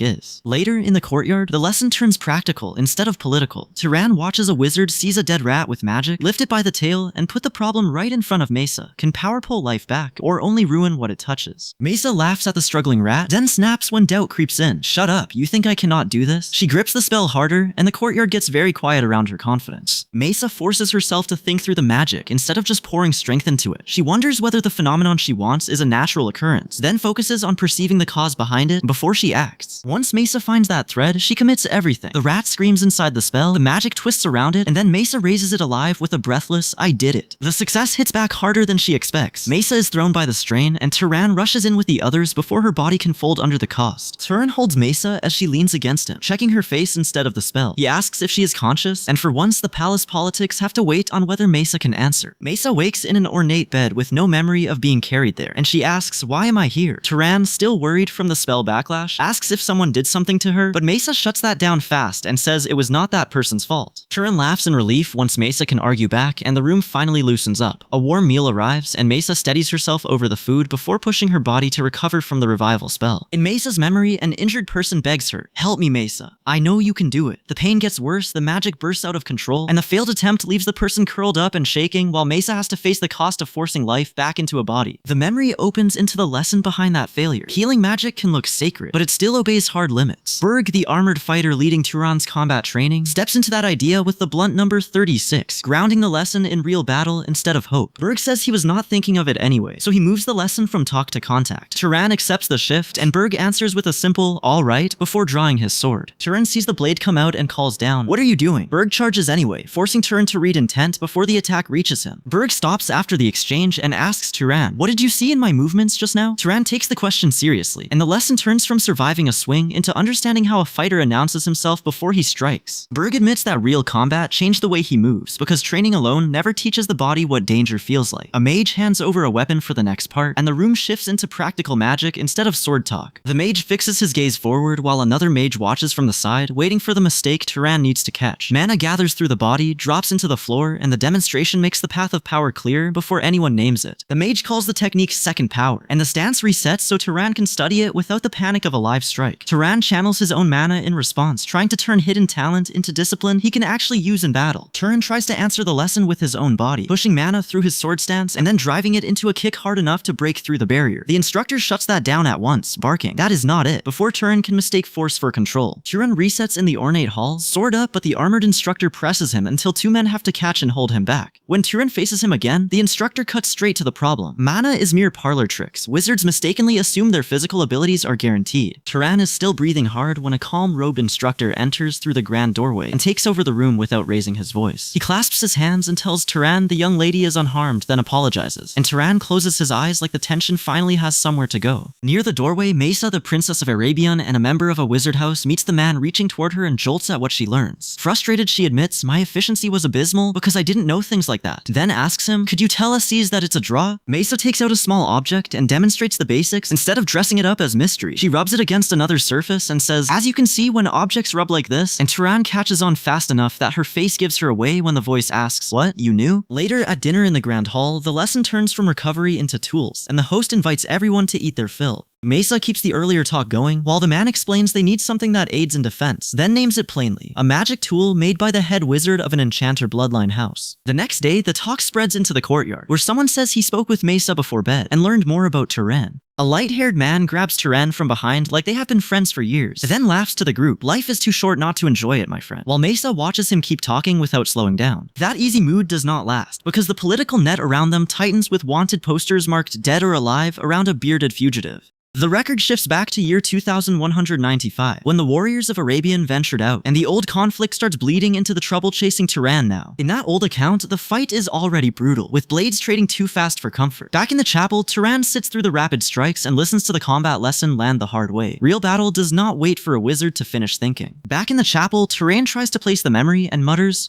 S1: is. Later, in the courtyard, the lesson turns practical instead of political. Turan watches a wizard seize a dead rat with magic, lift it by the tail, and put the problem right in front of Mesa. Can power pull life back, or only ruin what it touches? Mesa laughs at the struggling rat, then snaps when doubt creeps in. "Shut up, you think I cannot do this?" She grips the spell harder, and the courtyard gets very quiet around her confidence. Mesa forces herself to think through the magic instead of just pouring strength into it. She wonders whether the phenomenon she wants is a natural occurrence, then focuses on perceiving the cause behind it before she acts. Once Mesa finds that thread, she commits everything. The rat screams inside the spell, the magic twists around it, and then Mesa raises it alive with a breathless, "I did it." The success hits back harder than she expects. Mesa is thrown by the strain, and Turan rushes in with the others before her body can fold under the cost. Turan holds Mesa as she leans against him, checking her face instead of the spell. He asks if she is conscious, and for once the palace politics have to wait on whether Mesa can answer. Mesa wakes in an ornate bed with no memory of being carried there, and she asks, "Why am I here?" Turan, still worried from the spell backlash, asks if someone did something to her, but Mesa shuts that down fast and says it was not that person's fault. Turan laughs in relief once Mesa can argue back, and the room finally loosens up. A warm meal arrives, and Mesa steadies herself over the food before pushing her body to recover from the revival spell. In Mesa's memory, an injured person begs her, "Help me, Mesa. I know you can do it." The pain gets worse, the magic bursts out of control, and the failed attempt leaves the person curled up and shaking while Mesa has to face the cost of forcing life back into a body. The memory opens into the lesson behind that failure. Healing magic can look sacred, but it still obeys hard limits. Berg, the armored fighter leading Turan's combat training, steps into that idea with the blunt number 36, grounding the lesson in real battle instead of hope. Berg says he was not thinking of it anyway, so he moves the lesson from talk to contact. Turan accepts the shift, and Berg answers with a simple, "All right," before drawing his sword. Turan sees the blade come out and calls down, "What are you doing?" Berg charges anyway, forcing Turan to read intent before the attack reaches him. Berg stops after the exchange and asks Turan, "What did you see in my movements just now?" Turan takes the question seriously, and the lesson turns from surviving a swing into understanding how a fighter announces himself before he strikes. Berg admits that real combat changed the way he moves, because training alone never teaches the body what danger feels like. A mage hands over a weapon for the next part, and the room shifts into practical magic instead of sword talk. The mage fixes his gaze forward while another mage watches from the side, waiting for the mistake Turan needs to catch. Mana gathers through the body, drops into the floor, and the demonstration makes the path of power clear before anyone names it. The mage calls the technique second power, and the stance resets so Turan can study it without the panic of a live strike. Turan channels his own mana in response, trying to turn hidden talent into discipline he can actually use in battle. Turan tries to answer the lesson with his own body, pushing mana through his sword stance and then driving it into a kick hard enough to break through the barrier. The instructor shuts that down at once, barking, "That is not it," before Turan can mistake force for control. Turan resets in the ornate hall, sword up, but the armored instructor presses him until two men have to catch and hold him back. When Turan faces him again, the instructor cuts straight to the problem. Mana is mere parlor tricks. Wizards mistakenly assume their physical abilities are guaranteed. Turan is still breathing hard when a calm-robed instructor enters through the grand doorway and takes over the room without raising his voice. He clasps his hands and tells Turan the young lady is unharmed, then apologizes, and Turan closes his eyes like the tension finally has somewhere to go. Near the doorway, Mesa, the princess of Arabian and a member of a wizard house, meets the man reaching toward her and jolts at what she learns. Frustrated, she admits, "My efficiency was abysmal because I didn't know things things like that. Then asks him, could you tell Aziz that it's a draw? Mesa takes out a small object and demonstrates the basics instead of dressing it up as mystery. She rubs it against another surface and says, as you can see when objects rub like this, and Turan catches on fast enough that her face gives her away when the voice asks, what, you knew? Later at dinner in the Grand Hall, the lesson turns from recovery into tools, and the host invites everyone to eat their fill. Mesa keeps the earlier talk going, while the man explains they need something that aids in defense, then names it plainly, a magic tool made by the head wizard of an enchanter bloodline house. The next day, the talk spreads into the courtyard, where someone says he spoke with Mesa before bed and learned more about Turan. A light-haired man grabs Turan from behind like they have been friends for years, then laughs to the group. Life is too short not to enjoy it, my friend. While Mesa watches him keep talking without slowing down. That easy mood does not last, because the political net around them tightens with wanted posters marked dead or alive around a bearded fugitive. The record shifts back to year 2195, when the warriors of Arabian ventured out, and the old conflict starts bleeding into the trouble chasing Turan now. In that old account, the fight is already brutal, with blades trading too fast for comfort. Back in the chapel, Turan sits through the rapid strikes and listens to the combat lesson land the hard way. Real battle does not wait for a wizard to finish thinking. Back in the chapel, Turan tries to place the memory and mutters,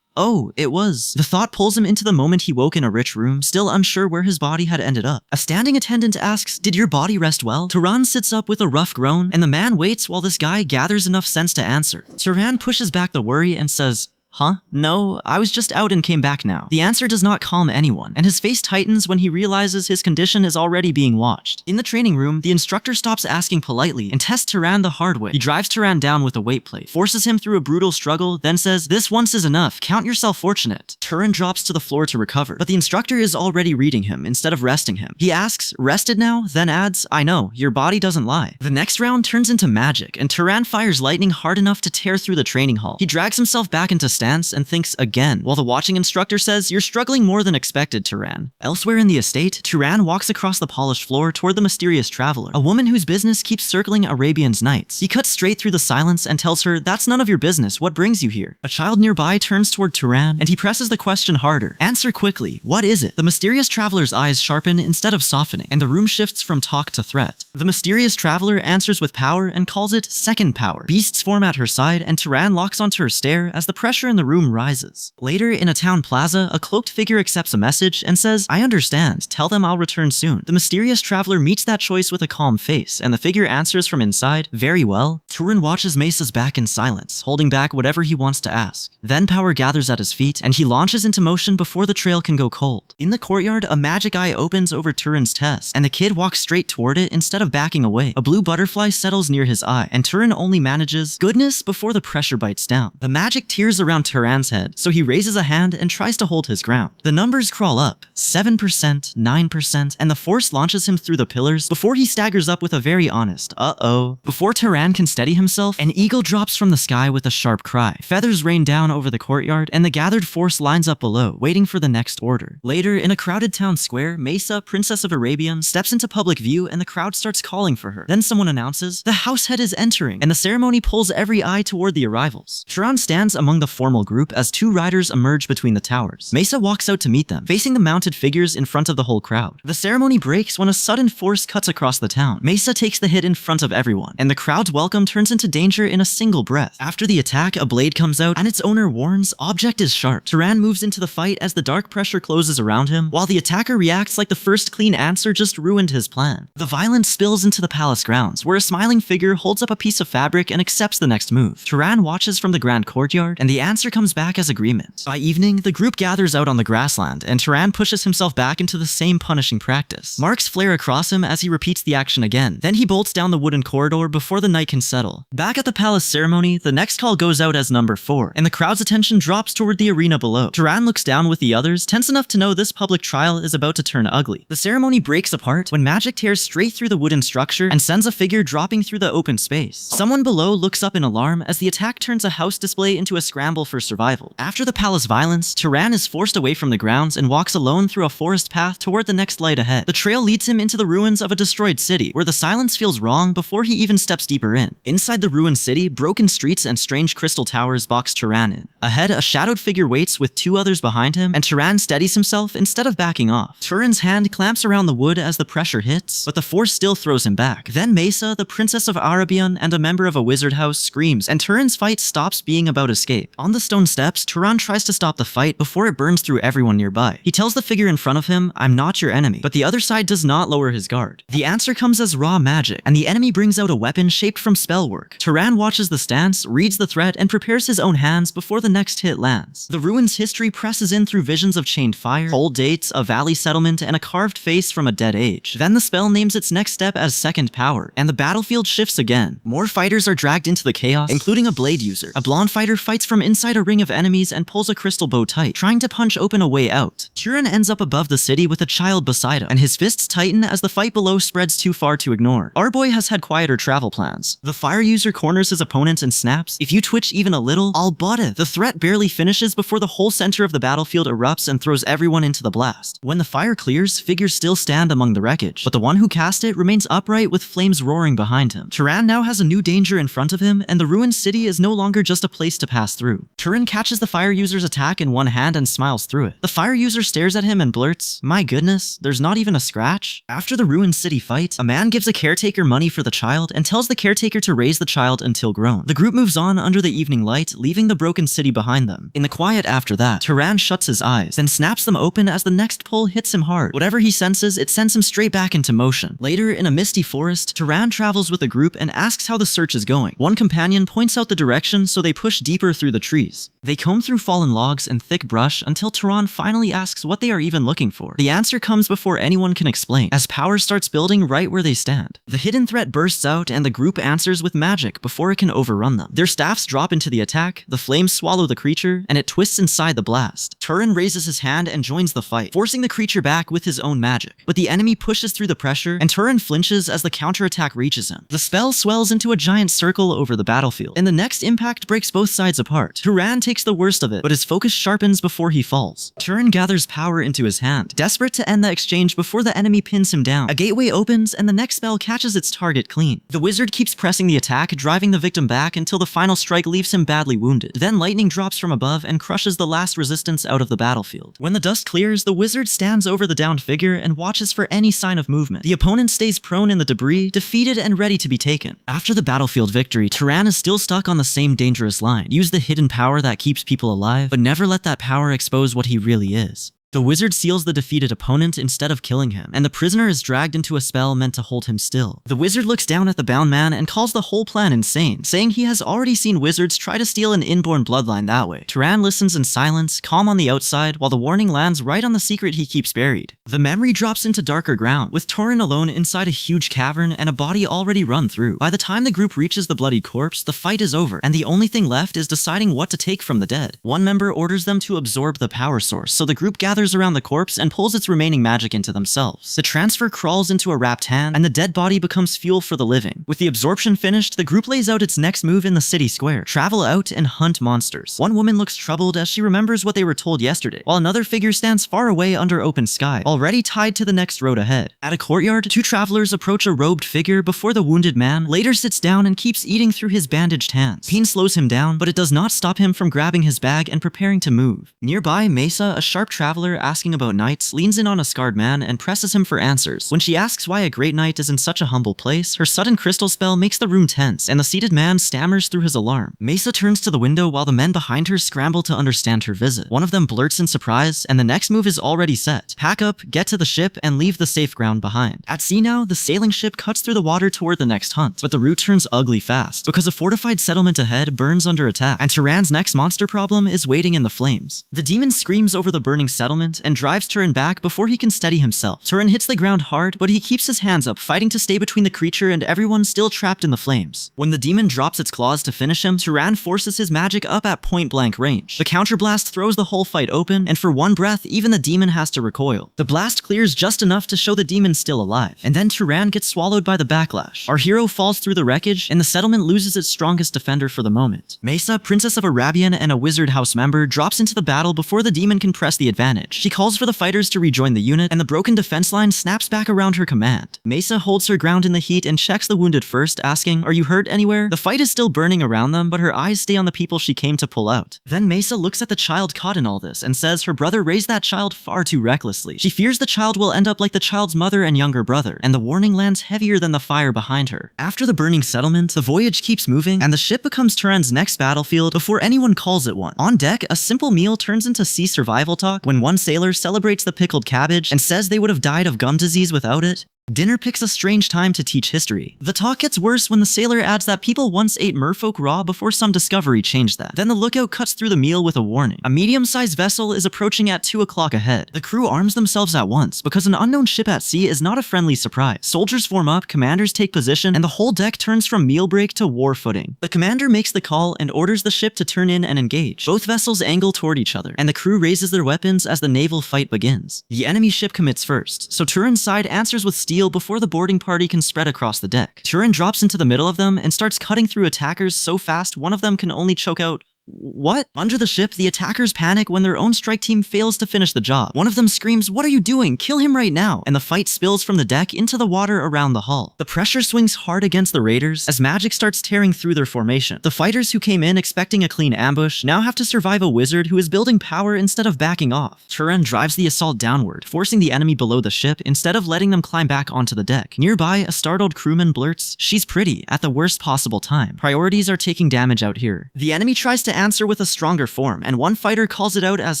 S1: oh, it was. The thought pulls him into the moment he woke in a rich room, still unsure where his body had ended up. A standing attendant asks, did your body rest well? Turan sits up with a rough groan, and the man waits while this guy gathers enough sense to answer. Turan pushes back the worry and says, huh? No, I was just out and came back now. The answer does not calm anyone, and his face tightens when he realizes his condition is already being watched. In the training room, the instructor stops asking politely and tests Turan the hard way. He drives Turan down with a weight plate, forces him through a brutal struggle, then says, this once is enough, count yourself fortunate. Turan drops to the floor to recover, but the instructor is already reading him instead of resting him. He asks, rested now? Then adds, I know, your body doesn't lie. The next round turns into magic, and Turan fires lightning hard enough to tear through the training hall. He drags himself back into and thinks again, while the watching instructor says, you're struggling more than expected, Turan. Elsewhere in the estate, Turan walks across the polished floor toward the mysterious traveler, a woman whose business keeps circling Arabian's nights. He cuts straight through the silence and tells her, that's none of your business, what brings you here? A child nearby turns toward Turan, and he presses the question harder. Answer quickly, what is it? The mysterious traveler's eyes sharpen instead of softening, and the room shifts from talk to threat. The mysterious traveler answers with power and calls it second power. Beasts form at her side, and Turan locks onto her stare as the pressure in the room rises. Later, in a town plaza, a cloaked figure accepts a message and says, I understand, tell them I'll return soon. The mysterious traveler meets that choice with a calm face, and the figure answers from inside, very well. Turan watches Mesa's back in silence, holding back whatever he wants to ask. Then power gathers at his feet, and he launches into motion before the trail can go cold. In the courtyard, a magic eye opens over Turan's test, and the kid walks straight toward it instead of backing away. A blue butterfly settles near his eye, and Turan only manages goodness before the pressure bites down. The magic tears around Turan's head, so he raises a hand and tries to hold his ground. The numbers crawl up, 7%, 9%, and the force launches him through the pillars before he staggers up with a very honest, uh-oh. Before Turan can steady himself, an eagle drops from the sky with a sharp cry. Feathers rain down over the courtyard, and the gathered force lines up below, waiting for the next order. Later, in a crowded town square, Mesa, Princess of Arabian, steps into public view and the crowd starts calling for her. Then someone announces, the househead is entering, and the ceremony pulls every eye toward the arrivals. Turan stands among the formal group as two riders emerge between the towers. Mesa walks out to meet them, facing the mounted figures in front of the whole crowd. The ceremony breaks when a sudden force cuts across the town. Mesa takes the hit in front of everyone, and the crowd's welcome turns into danger in a single breath. After the attack, a blade comes out, and its owner warns, object is sharp. Turan moves into the fight as the dark pressure closes around him, while the attacker reacts like the first clean answer just ruined his plan. The violence spills into the palace grounds, where a smiling figure holds up a piece of fabric and accepts the next move. Turan watches from the grand courtyard, and the answer comes back as agreement. By evening, the group gathers out on the grassland, and Turan pushes himself back into the same punishing practice. Marks flare across him as he repeats the action again. Then he bolts down the wooden corridor before the night can settle. Back at the palace ceremony, the next call goes out as number 4, and the crowd's attention drops toward the arena below. Turan looks down with the others, tense enough to know this public trial is about to turn ugly. The ceremony breaks apart when magic tears straight through the wooden structure and sends a figure dropping through the open space. Someone below looks up in alarm as the attack turns a house display into a scramble for survival. After the palace violence, Turan is forced away from the grounds and walks alone through a forest path toward the next light ahead. The trail leads him into the ruins of a destroyed city, where the silence feels wrong before he even steps deeper in. Inside the ruined city, broken streets and strange crystal towers box Turan in. Ahead, a shadowed figure waits with 2 others behind him, and Turan steadies himself instead of backing off. Turan's hand clamps around the wood as the pressure hits, but the force still throws him back. Then Mesa, the Princess of Arabian and a member of a wizard house, screams, and Turan's fight stops being about escape. On the stone steps, Turan tries to stop the fight before it burns through everyone nearby. He tells the figure in front of him, "I'm not your enemy," but the other side does not lower his guard. The answer comes as raw magic, and the enemy brings out a weapon shaped from spell work. Turan watches the stance, reads the threat, and prepares his own hands before the next hit lands. The ruin's history presses in through visions of chained fire, old dates, a valley settlement, and a carved face from a dead age. Then the spell names its next step as second power, and the battlefield shifts again. More fighters are dragged into the chaos, including a blade user. A blonde fighter fights from inside a ring of enemies and pulls a crystal bow tight, trying to punch open a way out. Turan ends up above the city with a child beside him, and his fists tighten as the fight below spreads too far to ignore. Our boy has had quieter travel plans. The fire user corners his opponent and snaps, "If you twitch even a little, I'll butt it." The threat barely finishes before the whole center of the battlefield erupts and throws everyone into the blast. When the fire clears, figures still stand among the wreckage, but the one who cast it remains upright with flames roaring behind him. Turan now has a new danger in front of him, and the ruined city is no longer just a place to pass through. Turan catches the fire user's attack in one hand and smiles through it. The fire user stares at him and blurts, "My goodness, there's not even a scratch?" After the ruined city fight, a man gives a caretaker money for the child and tells the caretaker to raise the child until grown. The group moves on under the evening light, leaving the broken city behind them. In the quiet after that, Turan shuts his eyes, then snaps them open as the next pull hits him hard. Whatever he senses, it sends him straight back into motion. Later, in a misty forest, Turan travels with a group and asks how the search is going. One companion points out the direction, so they push deeper through the trees. They comb through fallen logs and thick brush until Turan finally asks what they are even looking for. The answer comes before anyone can explain, as power starts building right where they stand. The hidden threat bursts out, and the group answers with magic before it can overrun them. Their staffs drop into the attack, the flames swallow the creature, and it twists inside the blast. Turan raises his hand and joins the fight, forcing the creature back with his own magic. But the enemy pushes through the pressure, and Turan flinches as the counterattack reaches him. The spell swells into a giant circle over the battlefield, and the next impact breaks both sides apart. Turan takes the worst of it, but his focus sharpens before he falls. Turan gathers power into his hand, desperate to end the exchange before the enemy pins him down. A gateway opens, and the next spell catches its target clean. The wizard keeps pressing the attack, driving the victim back until the final strike leaves him badly wounded. Then lightning drops from above and crushes the last resistance out of the battlefield. When the dust clears, the wizard stands over the downed figure and watches for any sign of movement. The opponent stays prone in the debris, defeated and ready to be taken. After the battlefield victory, Turan is still stuck on the same dangerous line. Use the hidden power that keeps people alive, but never let that power expose what he really is. The wizard seals the defeated opponent instead of killing him, and the prisoner is dragged into a spell meant to hold him still. The wizard looks down at the bound man and calls the whole plan insane, saying he has already seen wizards try to steal an inborn bloodline that way. Turan listens in silence, calm on the outside, while the warning lands right on the secret he keeps buried. The memory drops into darker ground, with Turan alone inside a huge cavern and a body already run through. By the time the group reaches the bloodied corpse, the fight is over, and the only thing left is deciding what to take from the dead. One member orders them to absorb the power source, so the group gathers around the corpse and pulls its remaining magic into themselves. The transfer crawls into a wrapped hand, and the dead body becomes fuel for the living. With the absorption finished, the group lays out its next move in the city square: travel out and hunt monsters. One woman looks troubled as she remembers what they were told yesterday, while another figure stands far away under open sky, already tied to the next road ahead. At a courtyard, two travelers approach a robed figure before the wounded man later sits down and keeps eating through his bandaged hands. Pain slows him down, but it does not stop him from grabbing his bag and preparing to move. Nearby, Mesa, a sharp traveler asking about knights, leans in on a scarred man and presses him for answers. When she asks why a great knight is in such a humble place, her sudden crystal spell makes the room tense, and the seated man stammers through his alarm. Mesa turns to the window while the men behind her scramble to understand her visit. One of them blurts in surprise, and the next move is already set: pack up, get to the ship, and leave the safe ground behind. At sea now, the sailing ship cuts through the water toward the next hunt, but the route turns ugly fast, because a fortified settlement ahead burns under attack, and Turan's next monster problem is waiting in the flames. The demon screams over the burning settlement and drives Turan back before he can steady himself. Turan hits the ground hard, but he keeps his hands up, fighting to stay between the creature and everyone still trapped in the flames. When the demon drops its claws to finish him, Turan forces his magic up at point-blank range. The counterblast throws the whole fight open, and for one breath, even the demon has to recoil. The blast clears just enough to show the demon still alive, and then Turan gets swallowed by the backlash. Our hero falls through the wreckage, and the settlement loses its strongest defender for the moment. Mesa, Princess of Arabian and a wizard house member, drops into the battle before the demon can press the advantage. advantage. She calls for the fighters to rejoin the unit, and the broken defense line snaps back around her command. Mesa holds her ground in the heat and checks the wounded first, asking, "Are you hurt anywhere?" The fight is still burning around them, but her eyes stay on the people she came to pull out. Then Mesa looks at the child caught in all this and says her brother raised that child far too recklessly. She fears the child will end up like the child's mother and younger brother, and the warning lands heavier than the fire behind her. After the burning settlement, the voyage keeps moving, and the ship becomes Turan's next battlefield before anyone calls it one. On deck, a simple meal turns into sea survival talk when one sailor celebrates the pickled cabbage and says they would have died of gum disease without it. Dinner picks a strange time to teach history. The talk gets worse when the sailor adds that people once ate merfolk raw before some discovery changed that. Then the lookout cuts through the meal with a warning. A medium-sized vessel is approaching at 2 o'clock ahead. The crew arms themselves at once because an unknown ship at sea is not a friendly surprise. Soldiers form up, commanders take position, and the whole deck turns from meal break to war footing. The commander makes the call and orders the ship to turn in and engage. Both vessels angle toward each other, and the crew raises their weapons as the naval fight begins. The enemy ship commits first, so Turan's side answers with steel before the boarding party can spread across the deck. Turan drops into the middle of them and starts cutting through attackers so fast one of them can only choke out, "What?" Under the ship, the attackers panic when their own strike team fails to finish the job. One of them screams, "What are you doing? Kill him right now!" And the fight spills from the deck into the water around the hull. The pressure swings hard against the raiders as magic starts tearing through their formation. The fighters who came in expecting a clean ambush now have to survive a wizard who is building power instead of backing off. Turan drives the assault downward, forcing the enemy below the ship instead of letting them climb back onto the deck. Nearby, a startled crewman blurts, "She's pretty," at the worst possible time. Priorities are taking damage out here. The enemy tries to answer with a stronger form, and one fighter calls it out as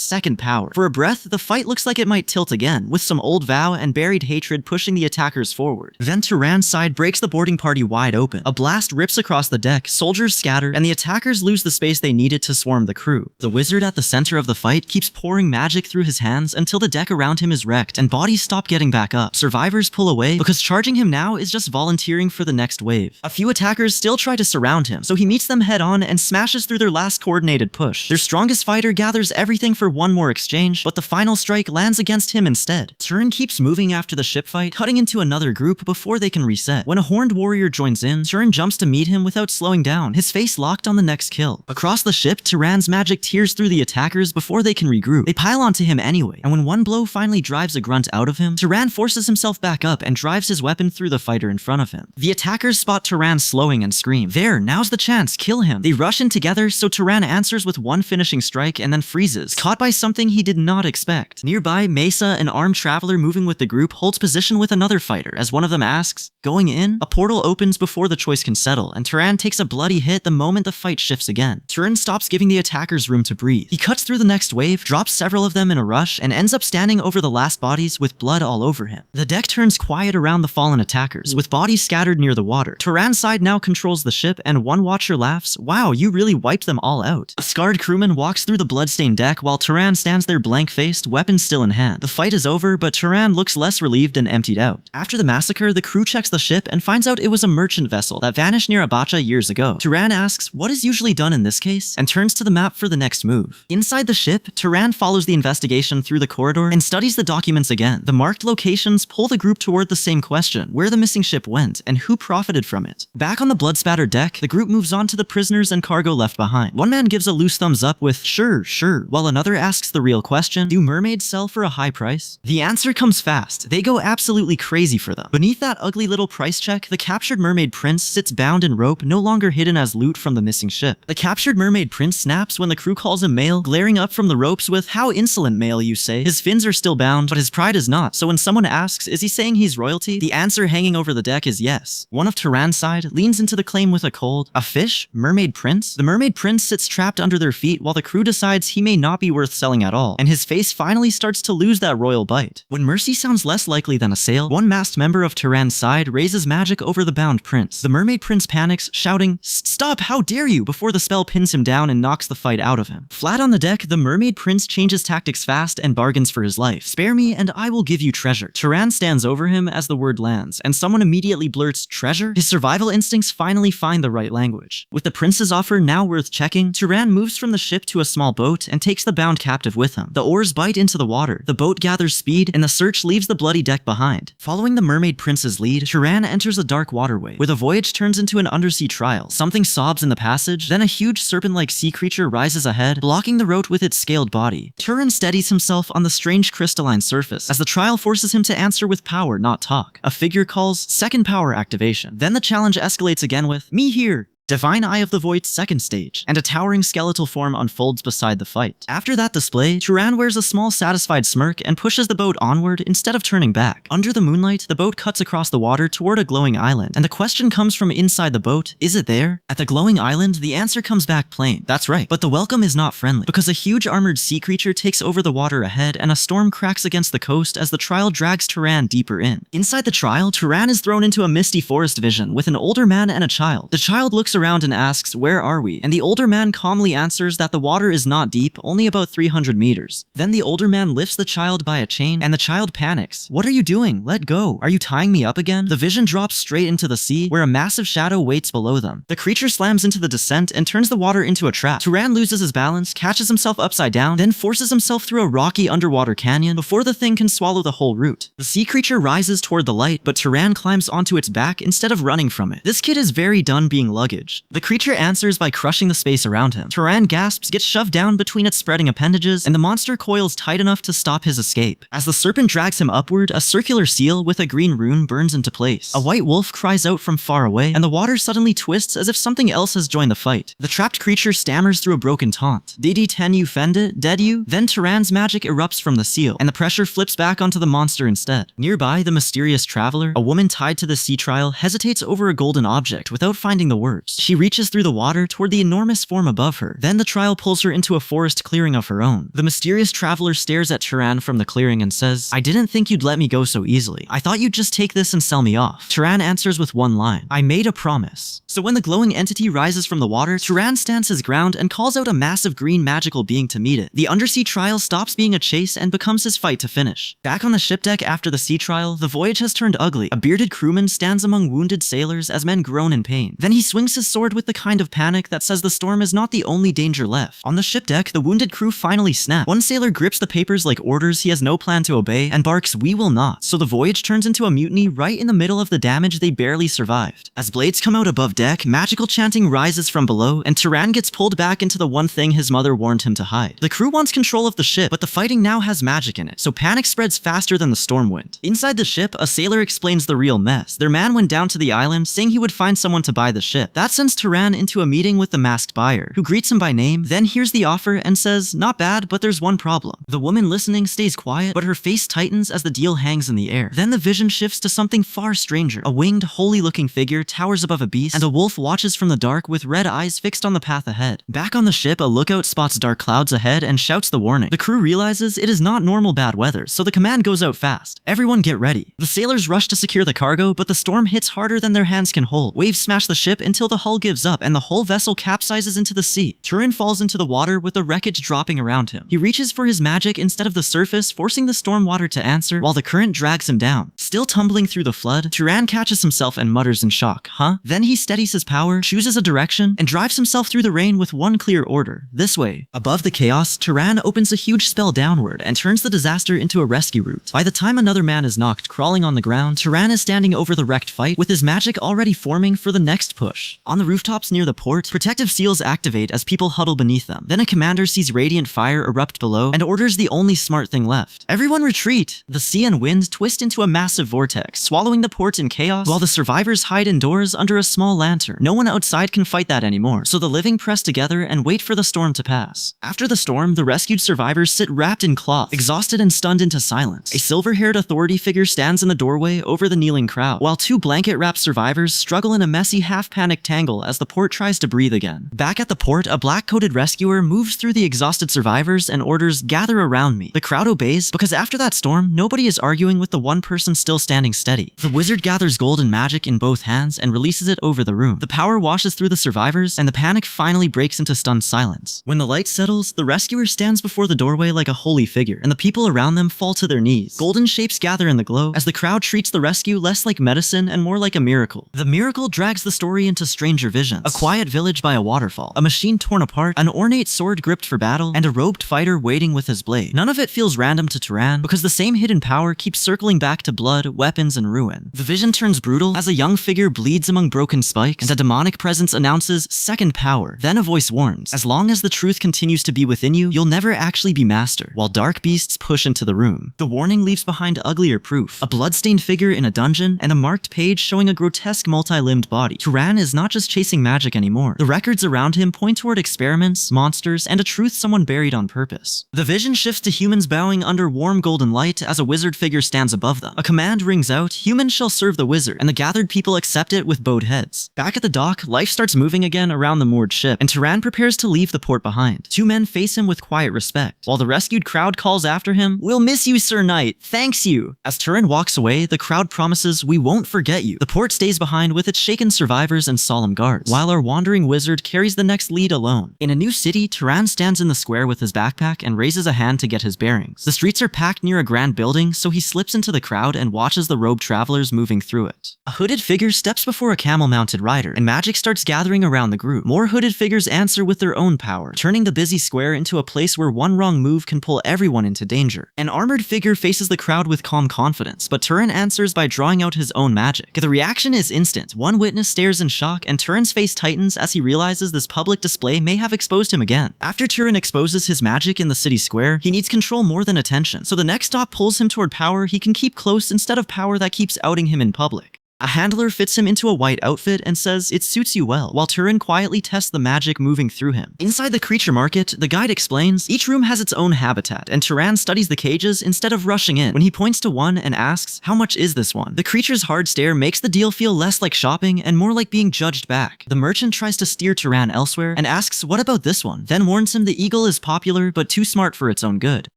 S1: second power. For a breath, the fight looks like it might tilt again, with some old vow and buried hatred pushing the attackers forward. Then Turan's side breaks the boarding party wide open. A blast rips across the deck, soldiers scatter, and the attackers lose the space they needed to swarm the crew. The wizard at the center of the fight keeps pouring magic through his hands until the deck around him is wrecked and bodies stop getting back up. Survivors pull away because charging him now is just volunteering for the next wave. A few attackers still try to surround him, so he meets them head on and smashes through their last coordinated push. Their strongest fighter gathers everything for one more exchange, but the final strike lands against him instead. Turan keeps moving after the ship fight, cutting into another group before they can reset. When a horned warrior joins in, Turan jumps to meet him without slowing down, his face locked on the next kill. Across the ship, Turan's magic tears through the attackers before they can regroup. They pile onto him anyway, and when one blow finally drives a grunt out of him, Turan forces himself back up and drives his weapon through the fighter in front of him. The attackers spot Turan slowing and scream, "There, now's the chance, kill him." They rush in together, so Turan answers with one finishing strike and then freezes, caught by something he did not expect. Nearby, Mesa, an armed traveler moving with the group, holds position with another fighter as one of them asks, "Going in?" A portal opens before the choice can settle, and Turan takes a bloody hit the moment the fight shifts again. Turan stops giving the attackers room to breathe. He cuts through the next wave, drops several of them in a rush, and ends up standing over the last bodies with blood all over him. The deck turns quiet around the fallen attackers, with bodies scattered near the water. Turan's side now controls the ship, and one watcher laughs, "Wow, you really wiped them all out." A scarred crewman walks through the bloodstained deck while Turan stands there blank-faced, weapon still in hand. The fight is over, but Turan looks less relieved and emptied out. After the massacre, the crew checks the ship and finds out it was a merchant vessel that vanished near Abacha years ago. Turan asks, "What is usually done in this case?" and turns to the map for the next move. Inside the ship, Turan follows the investigation through the corridor and studies the documents again. The marked locations pull the group toward the same question, where the missing ship went and who profited from it. Back on the blood-spattered deck, the group moves on to the prisoners and cargo left behind. One man gives a loose thumbs up with, Sure, while another asks the real question, "Do mermaids sell for a high price?" The answer comes fast. They go absolutely crazy for them. Beneath that ugly little price check, the captured mermaid prince sits bound in rope, no longer hidden as loot from the missing ship. The captured mermaid prince snaps when the crew calls him male, glaring up from the ropes with, "How insolent, male, you say." His fins are still bound, but his pride is not, so when someone asks, is he saying he's royalty? The answer hanging over the deck is yes. One of Turan's side leans into the claim with a cold, "A fish? Mermaid prince?" The mermaid prince sits trapped under their feet while the crew decides he may not be worth selling at all, and his face finally starts to lose that royal bite. When mercy sounds less likely than a sale, one masked member of Turan's side raises magic over the bound prince. The mermaid prince panics, shouting, "Stop, how dare you!" before the spell pins him down and knocks the fight out of him. Flat on the deck, the mermaid prince changes tactics fast and bargains for his life. "Spare me and I will give you treasure." Turan stands over him as the word lands, and someone immediately blurts, "Treasure?" His survival instincts finally find the right language. With the prince's offer now worth checking, panicking, Turan moves from the ship to a small boat and takes the bound captive with him. The oars bite into the water, the boat gathers speed, and the search leaves the bloody deck behind. Following the mermaid prince's lead, Turan enters a dark waterway, where the voyage turns into an undersea trial. Something sobs in the passage, then a huge serpent-like sea creature rises ahead, blocking the road with its scaled body. Turan steadies himself on the strange crystalline surface, as the trial forces him to answer with power, not talk. A figure calls, "Second power activation." Then the challenge escalates again with, "Me here!" Divine Eye of the Void's second stage, and a towering skeletal form unfolds beside the fight. After that display, Turan wears a small satisfied smirk and pushes the boat onward instead of turning back. Under the moonlight, the boat cuts across the water toward a glowing island, and the question comes from inside the boat, is it there? At the glowing island, the answer comes back plain. That's right, but the welcome is not friendly, because a huge armored sea creature takes over the water ahead and a storm cracks against the coast as the trial drags Turan deeper in. Inside the trial, Turan is thrown into a misty forest vision with an older man and a child. The child looks around and asks, "Where are we?" And the older man calmly answers that the water is not deep, only about 300 meters. Then the older man lifts the child by a chain, and the child panics. "What are you doing? Let go. Are you tying me up again?" The vision drops straight into the sea, where a massive shadow waits below them. The creature slams into the descent and turns the water into a trap. Turan loses his balance, catches himself upside down, then forces himself through a rocky underwater canyon before the thing can swallow the whole root. The sea creature rises toward the light, but Turan climbs onto its back instead of running from it. This kid is very done being luggage. The creature answers by crushing the space around him. Turan gasps, gets shoved down between its spreading appendages, and the monster coils tight enough to stop his escape. As the serpent drags him upward, a circular seal with a green rune burns into place. A white wolf cries out from far away, and the water suddenly twists as if something else has joined the fight. The trapped creature stammers through a broken taunt. "Didi ten you fend it, dead you?" Then Turan's magic erupts from the seal, and the pressure flips back onto the monster instead. Nearby, the mysterious traveler, a woman tied to the sea trial, hesitates over a golden object without finding the words. She reaches through the water toward the enormous form above her. Then the trial pulls her into a forest clearing of her own. The mysterious traveler stares at Turan from the clearing and says, "I didn't think you'd let me go so easily. I thought you'd just take this and sell me off." Turan answers with one line, "I made a promise." So when the glowing entity rises from the water, Turan stands his ground and calls out a massive green magical being to meet it. The undersea trial stops being a chase and becomes his fight to finish. Back on the ship deck after the sea trial, the voyage has turned ugly. A bearded crewman stands among wounded sailors as men groan in pain. Then he swings his sword with the kind of panic that says the storm is not the only danger left. On the ship deck, the wounded crew finally snap. One sailor grips the papers like orders he has no plan to obey and barks, "We will not." So the voyage turns into a mutiny right in the middle of the damage they barely survived. As blades come out above deck, magical chanting rises from below, and Turan gets pulled back into the one thing his mother warned him to hide. The crew wants control of the ship, but the fighting now has magic in it, so panic spreads faster than the storm wind. Inside the ship, a sailor explains the real mess. Their man went down to the island, saying he would find someone to buy the ship. That sends Turan into a meeting with the masked buyer, who greets him by name, then hears the offer and says, "Not bad, but there's one problem." The woman listening stays quiet, but her face tightens as the deal hangs in the air. Then the vision shifts to something far stranger. A winged, holy-looking figure towers above a beast, and a wolf watches from the dark with red eyes fixed on the path ahead. Back on the ship, a lookout spots dark clouds ahead and shouts the warning. The crew realizes it is not normal bad weather, so the command goes out fast. "Everyone get ready." The sailors rush to secure the cargo, but the storm hits harder than their hands can hold. Waves smash the ship until the hull gives up and the whole vessel capsizes into the sea. Turan falls into the water with the wreckage dropping around him. He reaches for his magic instead of the surface, forcing the storm water to answer, while the current drags him down. Still tumbling through the flood, Turan catches himself and mutters in shock, "Huh?" Then he steadies his power, chooses a direction, and drives himself through the rain with one clear order: this way. Above the chaos, Turan opens a huge spell downward and turns the disaster into a rescue route. By the time another man is knocked crawling on the ground, Turan is standing over the wrecked fight with his magic already forming for the next push. On the rooftops near the port, protective seals activate as people huddle beneath them. Then a commander sees radiant fire erupt below and orders the only smart thing left: "Everyone retreat!" The sea and wind twist into a massive vortex, swallowing the port in chaos, while the survivors hide indoors under a small lantern. No one outside can fight that anymore, so the living press together and wait for the storm to pass. After the storm, the rescued survivors sit wrapped in cloth, exhausted and stunned into silence. A silver-haired authority figure stands in the doorway over the kneeling crowd, while two blanket-wrapped survivors struggle in a messy half-panicked tangle as the port tries to breathe again. Back at the port, a black-coated rescuer moves through the exhausted survivors and orders, "Gather around me." The crowd obeys, because after that storm, nobody is arguing with the one person still standing steady. The wizard gathers golden magic in both hands and releases it over the room. The power washes through the survivors, and the panic finally breaks into stunned silence. When the light settles, the rescuer stands before the doorway like a holy figure, and the people around them fall to their knees. Golden shapes gather in the glow, as the crowd treats the rescue less like medicine and more like a miracle. The miracle drags the story into strange stranger visions. A quiet village by a waterfall, a machine torn apart, an ornate sword gripped for battle, and a robed fighter waiting with his blade. None of it feels random to Turan, because the same hidden power keeps circling back to blood, weapons, and ruin. The vision turns brutal as a young figure bleeds among broken spikes, and a demonic presence announces second power. Then a voice warns, as long as the truth continues to be within you, you'll never actually be master, while dark beasts push into the room. The warning leaves behind uglier proof, a bloodstained figure in a dungeon, and a marked page showing a grotesque multi-limbed body. Turan is not just chasing magic anymore. The records around him point toward experiments, monsters, and a truth someone buried on purpose. The vision shifts to humans bowing under warm golden light as a wizard figure stands above them. A command rings out, humans shall serve the wizard, and the gathered people accept it with bowed heads. Back at the dock, life starts moving again around the moored ship, and Turan prepares to leave the port behind. Two men face him with quiet respect, while the rescued crowd calls after him, "We'll miss you, Sir Knight. Thanks you." As Turan walks away, the crowd promises, "We won't forget you." The port stays behind with its shaken survivors and solemn guards, while our wandering wizard carries the next lead alone. In a new city, Turan stands in the square with his backpack and raises a hand to get his bearings. The streets are packed near a grand building, so he slips into the crowd and watches the robed travelers moving through it. A hooded figure steps before a camel-mounted rider, and magic starts gathering around the group. More hooded figures answer with their own power, turning the busy square into a place where one wrong move can pull everyone into danger. An armored figure faces the crowd with calm confidence, but Turan answers by drawing out his own magic. The reaction is instant. One witness stares in shock, and Turan's face tightens as he realizes this public display may have exposed him again. After Turan exposes his magic in the city square, he needs control more than attention, so the next stop pulls him toward power he can keep close instead of power that keeps outing him in public. A handler fits him into a white outfit and says, "It suits you well," while Turan quietly tests the magic moving through him. Inside the creature market, the guide explains, each room has its own habitat, and Turan studies the cages instead of rushing in. When he points to one and asks, "How much is this one?" the creature's hard stare makes the deal feel less like shopping and more like being judged back. The merchant tries to steer Turan elsewhere and asks, "What about this one?" then warns him the eagle is popular but too smart for its own good.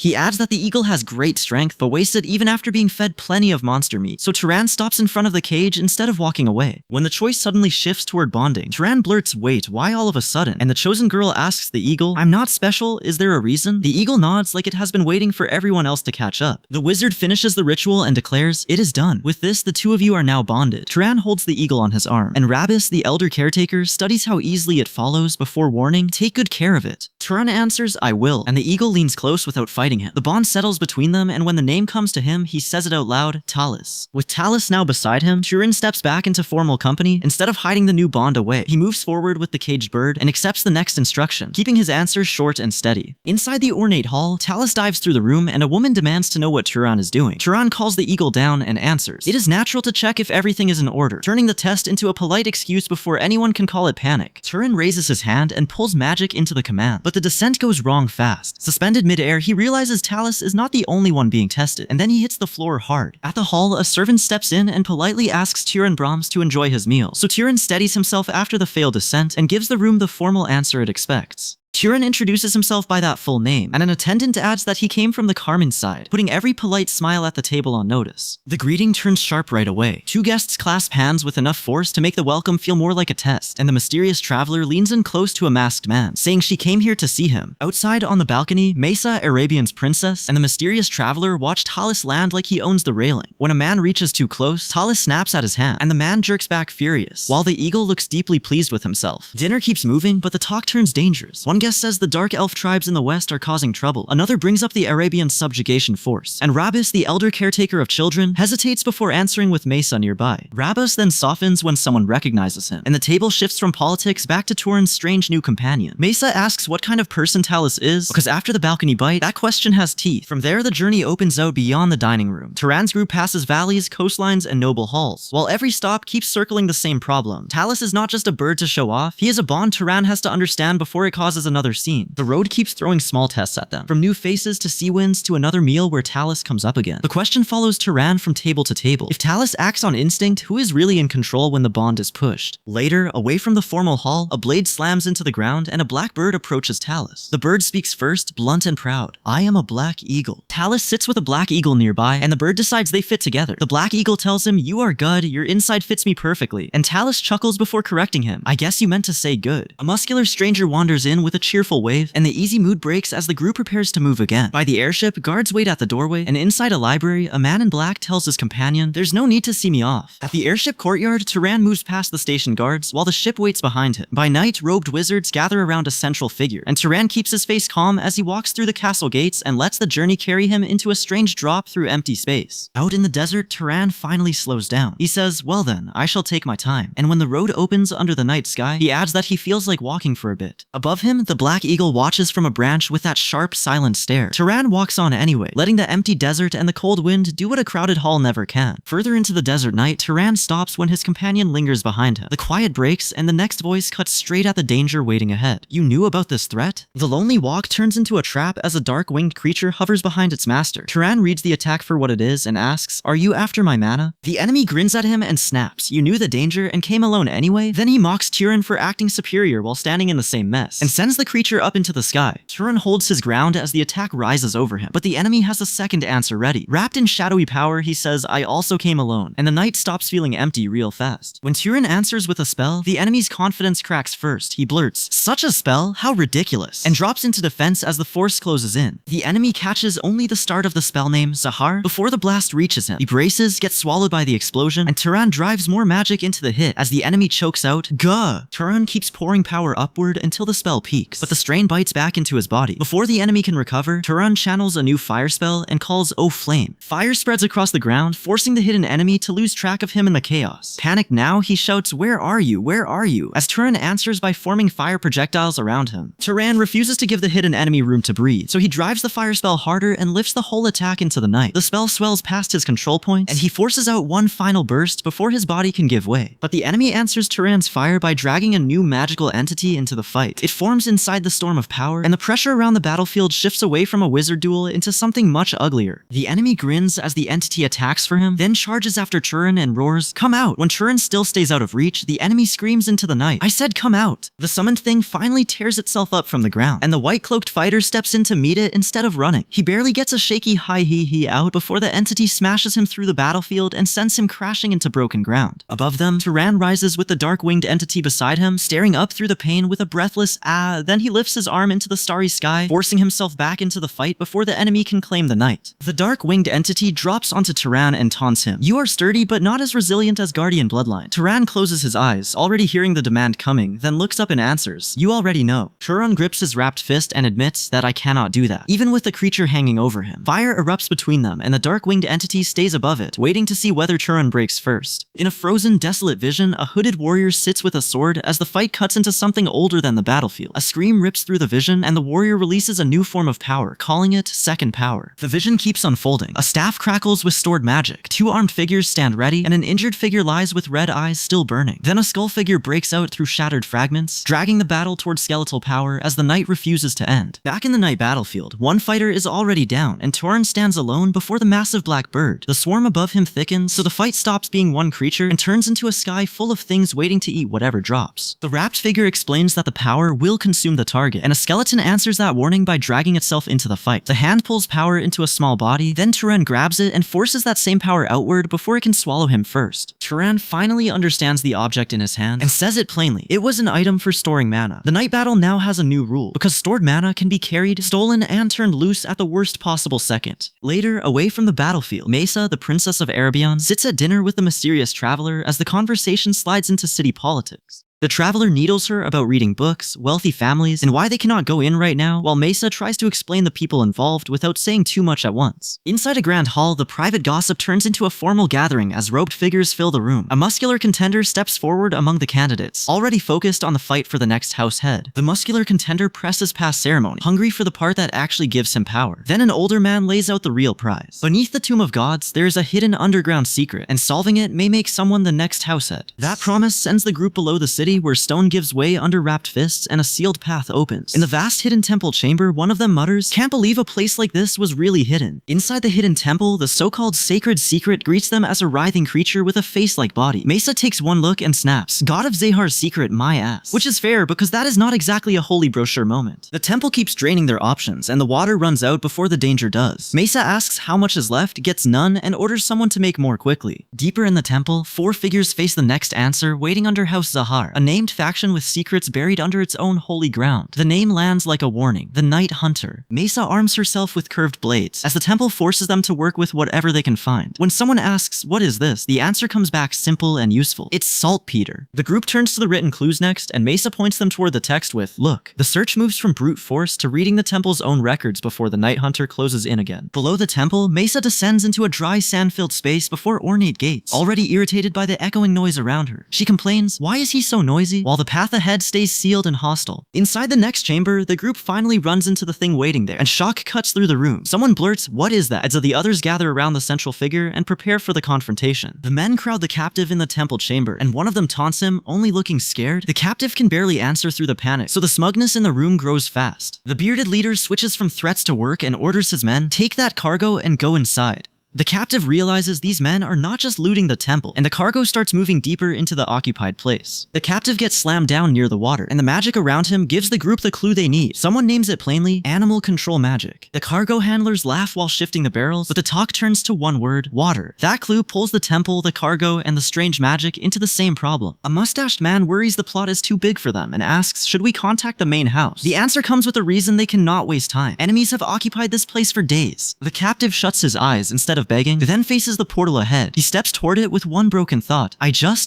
S1: He adds that the eagle has great strength, but wastes it even after being fed plenty of monster meat, so Turan stops in front of the cage instead of walking away. When the choice suddenly shifts toward bonding, Turan blurts, "Wait, why all of a sudden?" And the chosen girl asks the eagle, "I'm not special, is there a reason?" The eagle nods like it has been waiting for everyone else to catch up. The wizard finishes the ritual and declares, "It is done. With this, the two of you are now bonded." Turan holds the eagle on his arm, and Rabis, the elder caretaker, studies how easily it follows before warning, "Take good care of it." Turan answers, "I will," and the eagle leans close without fighting him. The bond settles between them, and when the name comes to him, he says it out loud, Talus. With Talus now beside him, Turan steps back into formal company. Instead of hiding the new bond away, he moves forward with the caged bird and accepts the next instruction, keeping his answer short and steady. Inside the ornate hall, Talus dives through the room, and a woman demands to know what Turan is doing. Turan calls the eagle down and answers, "It is natural to check if everything is in order," turning the test into a polite excuse before anyone can call it panic. Turan raises his hand and pulls magic into the command, but the descent goes wrong fast. Suspended mid-air, he realizes Talus is not the only one being tested, and then he hits the floor hard. At the hall, a servant steps in and politely asks Turan Brahms to enjoy his meal, so Turan steadies himself after the failed descent and gives the room the formal answer it expects. Turan introduces himself by that full name, and an attendant adds that he came from the Carmen side, putting every polite smile at the table on notice. The greeting turns sharp right away. Two guests clasp hands with enough force to make the welcome feel more like a test, and the mysterious traveler leans in close to a masked man, saying she came here to see him. Outside on the balcony, Mesa, Arabian's princess, and the mysterious traveler watch Talus land like he owns the railing. When a man reaches too close, Talus snaps at his hand, and the man jerks back furious, while the eagle looks deeply pleased with himself. Dinner keeps moving, but the talk turns dangerous. One guest says the dark elf tribes in the west are causing trouble. Another brings up the Arabian subjugation force, and Rabis, the elder caretaker of children, hesitates before answering with Mesa nearby. Rabis then softens when someone recognizes him, and the table shifts from politics back to Turan's strange new companion. Mesa asks what kind of person Talus is, because after the balcony bite, that question has teeth. From there, the journey opens out beyond the dining room. Turan's group passes valleys, coastlines, and noble halls, while every stop keeps circling the same problem. Talus is not just a bird to show off, he is a bond Turan has to understand before it causes another scene. The road keeps throwing small tests at them, from new faces to sea winds to another meal where Talus comes up again. The question follows Turan from table to table. If Talus acts on instinct, who is really in control when the bond is pushed? Later, away from the formal hall, a blade slams into the ground and a black bird approaches Talus. The bird speaks first, blunt and proud. "I am a black eagle." Talus sits with a black eagle nearby, and the bird decides they fit together. The black eagle tells him, "You are good, your inside fits me perfectly," and Talus chuckles before correcting him. "I guess you meant to say good." A muscular stranger wanders in with a cheerful wave, and the easy mood breaks as the group prepares to move again. By the airship, guards wait at the doorway, and inside a library, a man in black tells his companion, "There's no need to see me off." At the airship courtyard, Turan moves past the station guards while the ship waits behind him. By night, robed wizards gather around a central figure, and Turan keeps his face calm as he walks through the castle gates and lets the journey carry him into a strange drop through empty space. Out in the desert, Turan finally slows down. He says, "Well then, I shall take my time." And when the road opens under the night sky, he adds that he feels like walking for a bit. Above him, the black eagle watches from a branch with that sharp, silent stare. Turan walks on anyway, letting the empty desert and the cold wind do what a crowded hall never can. Further into the desert night, Turan stops when his companion lingers behind him. The quiet breaks, and the next voice cuts straight at the danger waiting ahead. "You knew about this threat?" The lonely walk turns into a trap as a dark-winged creature hovers behind its master. Turan reads the attack for what it is and asks, "Are you after my mana?" The enemy grins at him and snaps, "You knew the danger and came alone anyway?" Then he mocks Turan for acting superior while standing in the same mess, and sends the creature up into the sky. Turan holds his ground as the attack rises over him, but the enemy has a second answer ready. Wrapped in shadowy power, he says, "I also came alone," and the night stops feeling empty real fast. When Turan answers with a spell, the enemy's confidence cracks first. He blurts, "Such a spell? How ridiculous," and drops into defense as the force closes in. The enemy catches only the start of the spell name, Zahar, before the blast reaches him. He braces, gets swallowed by the explosion, and Turan drives more magic into the hit as the enemy chokes out, "Gah!" Turan keeps pouring power upward until the spell peaks, but the strain bites back into his body. Before the enemy can recover, Turan channels a new fire spell and calls "Oh Flame." Fire spreads across the ground, forcing the hidden enemy to lose track of him in the chaos. Panicked now, he shouts, "Where are you? Where are you?" as Turan answers by forming fire projectiles around him. Turan refuses to give the hidden enemy room to breathe, so he drives the fire spell harder and lifts the whole attack into the night. The spell swells past his control points, and he forces out one final burst before his body can give way. But the enemy answers Turan's fire by dragging a new magical entity into the fight. It forms inside the storm of power, and the pressure around the battlefield shifts away from a wizard duel into something much uglier. The enemy grins as the entity attacks for him, then charges after Turan and roars, "Come out!" When Turan still stays out of reach, the enemy screams into the night, "I said come out!" The summoned thing finally tears itself up from the ground, and the white-cloaked fighter steps in to meet it instead of running. He barely gets a shaky hi-he-he out before the entity smashes him through the battlefield and sends him crashing into broken ground. Above them, Turan rises with the dark-winged entity beside him, staring up through the pain with a breathless "ah." Then he lifts his arm into the starry sky, forcing himself back into the fight before the enemy can claim the night. The dark-winged entity drops onto Turan and taunts him, "You are sturdy but not as resilient as Guardian Bloodline." Turan closes his eyes, already hearing the demand coming, then looks up and answers, "You already know." Turan grips his wrapped fist and admits that I cannot do that, even with the creature hanging over him. Fire erupts between them, and the dark-winged entity stays above it, waiting to see whether Turan breaks first. In a frozen, desolate vision, a hooded warrior sits with a sword as the fight cuts into something older than the battlefield. A scream rips through the vision, and the warrior releases a new form of power, calling it Second Power. The vision keeps unfolding. A staff crackles with stored magic, two armed figures stand ready, and an injured figure lies with red eyes still burning. Then a skull figure breaks out through shattered fragments, dragging the battle towards skeletal power as the night refuses to end. Back in the night battlefield, one fighter is already down, and Turan stands alone before the massive black bird. The swarm above him thickens, so the fight stops being one creature and turns into a sky full of things waiting to eat whatever drops. The wrapped figure explains that the power will consume the target, and a skeleton answers that warning by dragging itself into the fight. The hand pulls power into a small body, then Turan grabs it and forces that same power outward before it can swallow him first. Turan finally understands the object in his hand and says it plainly. It was an item for storing mana. The night battle now has a new rule, because stored mana can be carried, stolen, and turned loose at the worst possible second. Later, away from the battlefield, Mesa, the princess of Erebion, sits at dinner with the mysterious traveler as the conversation slides into city politics. The traveler needles her about reading books, wealthy families, and why they cannot go in right now, while Mesa tries to explain the people involved without saying too much at once. Inside a grand hall, the private gossip turns into a formal gathering as robed figures fill the room. A muscular contender steps forward among the candidates, already focused on the fight for the next house head. The muscular contender presses past ceremony, hungry for the part that actually gives him power. Then an older man lays out the real prize. Beneath the Tomb of Gods, there is a hidden underground secret, and solving it may make someone the next house head. That promise sends the group below the city, where stone gives way under wrapped fists and a sealed path opens. In the vast hidden temple chamber, one of them mutters, "Can't believe a place like this was really hidden." Inside the hidden temple, the so-called sacred secret greets them as a writhing creature with a face-like body. Mesa takes one look and snaps, "God of Zehar's secret, my ass." Which is fair, because that is not exactly a holy brochure moment. The temple keeps draining their options, and the water runs out before the danger does. Mesa asks how much is left, gets none, and orders someone to make more quickly. Deeper in the temple, four figures face the next answer, waiting under House Zahar, a named faction with secrets buried under its own holy ground. The name lands like a warning. The Night Hunter. Mesa arms herself with curved blades, as the temple forces them to work with whatever they can find. When someone asks, "What is this?" the answer comes back simple and useful. It's saltpeter. The group turns to the written clues next, and Mesa points them toward the text with, "Look." The search moves from brute force to reading the temple's own records before the Night Hunter closes in again. Below the temple, Mesa descends into a dry sand-filled space before ornate gates, already irritated by the echoing noise around her. She complains, "Why is he so noisy?" while the path ahead stays sealed and hostile. Inside the next chamber, the group finally runs into the thing waiting there, and shock cuts through the room. Someone blurts, "What is that?" as the others gather around the central figure and prepare for the confrontation. The men crowd the captive in the temple chamber, and one of them taunts him, only looking scared. The captive can barely answer through the panic, so the smugness in the room grows fast. The bearded leader switches from threats to work and orders his men, "Take that cargo and go inside." The captive realizes these men are not just looting the temple, and the cargo starts moving deeper into the occupied place. The captive gets slammed down near the water, and the magic around him gives the group the clue they need. Someone names it plainly, animal control magic. The cargo handlers laugh while shifting the barrels, but the talk turns to one word, water. That clue pulls the temple, the cargo, and the strange magic into the same problem. A mustached man worries the plot is too big for them and asks, should we contact the main house? The answer comes with a reason they cannot waste time. Enemies have occupied this place for days. The captive shuts his eyes instead of begging, then faces the portal ahead. He steps toward it with one broken thought.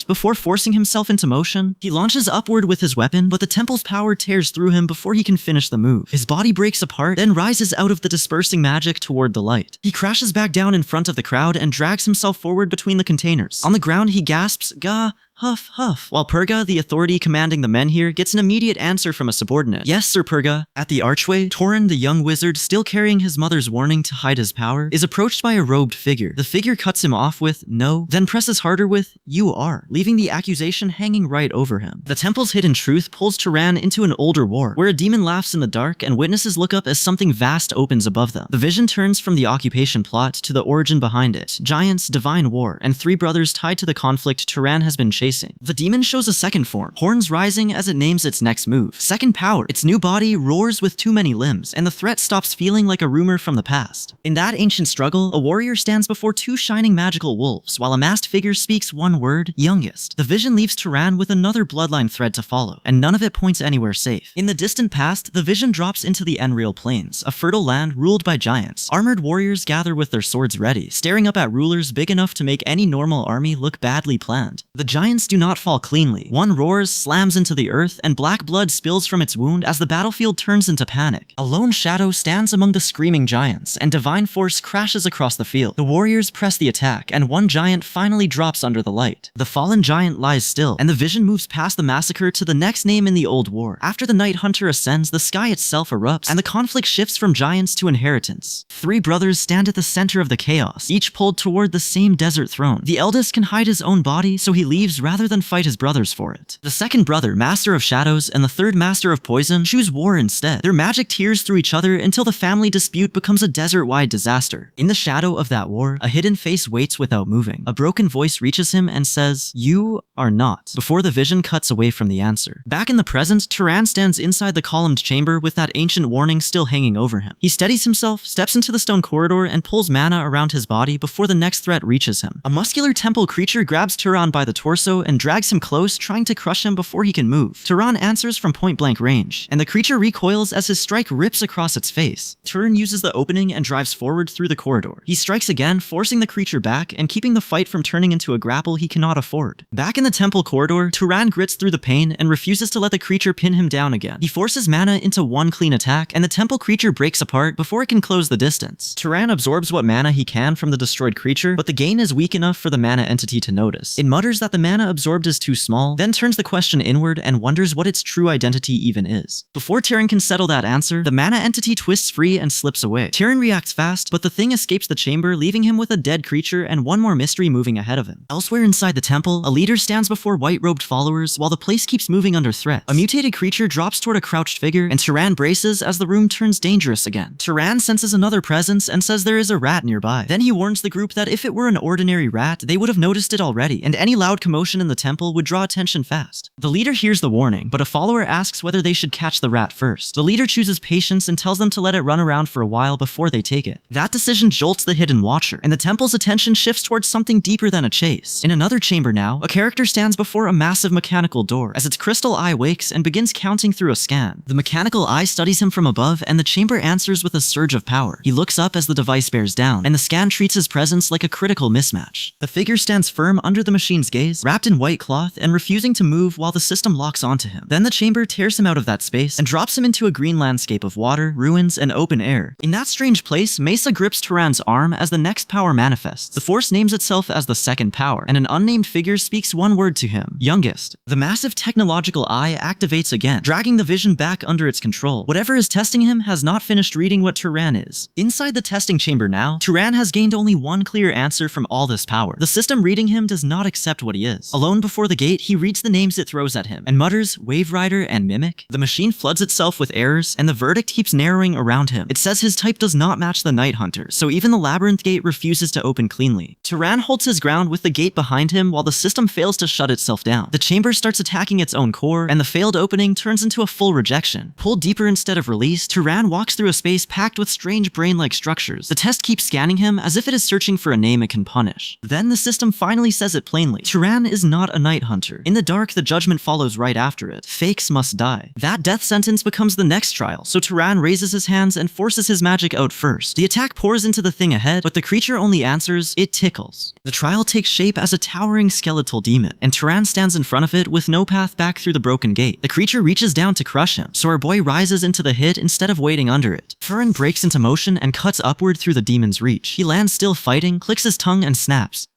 S1: Before forcing himself into motion, he launches upward with his weapon, but the temple's power tears through him before he can finish the move. His body breaks apart, then rises out of the dispersing magic toward the light. He crashes back down in front of the crowd and drags himself forward between the containers. On the ground, he gasps, "Gah!" Huff, huff. While Purga, the authority commanding the men here, gets an immediate answer from a subordinate. "Yes, Sir Purga." At the archway, Torin, the young wizard, still carrying his mother's warning to hide his power, is approached by a robed figure. The figure cuts him off with, "No," then presses harder with, "You are," leaving the accusation hanging right over him. The temple's hidden truth pulls Turan into an older war, where a demon laughs in the dark and witnesses look up as something vast opens above them. The vision turns from the occupation plot to the origin behind it. Giants, divine war, and three brothers tied to the conflict Turan has been chasing. The demon shows a second form, horns rising as it names its next move. Second power. Its new body roars with too many limbs, and the threat stops feeling like a rumor from the past. In that ancient struggle, a warrior stands before two shining magical wolves, while a masked figure speaks one word, youngest. The vision leaves Turan with another bloodline thread to follow, and none of it points anywhere safe. In the distant past, the vision drops into the Enreal Plains, a fertile land ruled by giants. Armored warriors gather with their swords ready, staring up at rulers big enough to make any normal army look badly planned. The giants do not fall cleanly. One roars, slams into the earth, and black blood spills from its wound as the battlefield turns into panic. A lone shadow stands among the screaming giants, and divine force crashes across the field. The warriors press the attack, and one giant finally drops under the light. The fallen giant lies still, and the vision moves past the massacre to the next name in the old war. After the Night Hunter ascends, the sky itself erupts, and the conflict shifts from giants to inheritance. Three brothers stand at the center of the chaos, each pulled toward the same desert throne. The eldest can hide his own body, so he leaves rather than fight his brothers for it. The second brother, Master of Shadows, and the third Master of Poison, choose war instead. Their magic tears through each other until the family dispute becomes a desert-wide disaster. In the shadow of that war, a hidden face waits without moving. A broken voice reaches him and says, "You are not," before the vision cuts away from the answer. Back in the present, Turan stands inside the columned chamber with that ancient warning still hanging over him. He steadies himself, steps into the stone corridor, and pulls mana around his body before the next threat reaches him. A muscular temple creature grabs Turan by the torso and drags him close, trying to crush him before he can move. Turan answers from point-blank range, and the creature recoils as his strike rips across its face. Turan uses the opening and drives forward through the corridor. He strikes again, forcing the creature back and keeping the fight from turning into a grapple he cannot afford. Back in the temple corridor, Turan grits through the pain and refuses to let the creature pin him down again. He forces mana into one clean attack, and the temple creature breaks apart before it can close the distance. Turan absorbs what mana he can from the destroyed creature, but the gain is weak enough for the mana entity to notice. It mutters that the mana absorbed is too small, then turns the question inward and wonders what its true identity even is. Before Tyrion can settle that answer, the mana entity twists free and slips away. Tyrion reacts fast, but the thing escapes the chamber, leaving him with a dead creature and one more mystery moving ahead of him. Elsewhere inside the temple, a leader stands before white-robed followers while the place keeps moving under threat. A mutated creature drops toward a crouched figure, and Turan braces as the room turns dangerous again. Turan senses another presence and says there is a rat nearby. Then he warns the group that if it were an ordinary rat, they would have noticed it already, and any loud commotion commotion in the temple would draw attention fast. The leader hears the warning, but a follower asks whether they should catch the rat first. The leader chooses patience and tells them to let it run around for a while before they take it. That decision jolts the hidden watcher, and the temple's attention shifts towards something deeper than a chase. In another chamber now, a character stands before a massive mechanical door as its crystal eye wakes and begins counting through a scan. The mechanical eye studies him from above, and the chamber answers with a surge of power. He looks up as the device bears down, and the scan treats his presence like a critical mismatch. The figure stands firm under the machine's gaze, wrapped in white cloth and refusing to move while the system locks onto him. Then the chamber tears him out of that space and drops him into a green landscape of water, ruins, and open air. In that strange place, Mesa grips Turan's arm as the next power manifests. The force names itself as the second power, and an unnamed figure speaks one word to him: youngest. The massive technological eye activates again, dragging the vision back under its control. Whatever is testing him has not finished reading what Turan is. Inside the testing chamber now, Turan has gained only one clear answer from all this power. The system reading him does not accept what he is. Alone before the gate, he reads the names it throws at him and mutters Wave Rider and Mimic. The machine floods itself with errors, and the verdict keeps narrowing around him. It says his type does not match the Night Hunter, so even the labyrinth gate refuses to open cleanly. Turan holds his ground with the gate behind him while the system fails to shut itself down. The chamber starts attacking its own core, and the failed opening turns into a full rejection. Pulled deeper instead of released, Turan walks through a space packed with strange brain-like structures. The test keeps scanning him as if it is searching for a name it can punish. Then the system finally says it plainly. Turan is not a Night Hunter. In the dark, the judgment follows right after it. Fakes must die. That death sentence becomes the next trial, so Turan raises his hands and forces his magic out first. The attack pours into the thing ahead, but the creature only answers, it tickles. The trial takes shape as a towering skeletal demon, and Turan stands in front of it with no path back through the broken gate. The creature reaches down to crush him, so our boy rises into the hit instead of waiting under it. Turan breaks into motion and cuts upward through the demon's reach. He lands still fighting, clicks his tongue, and snaps.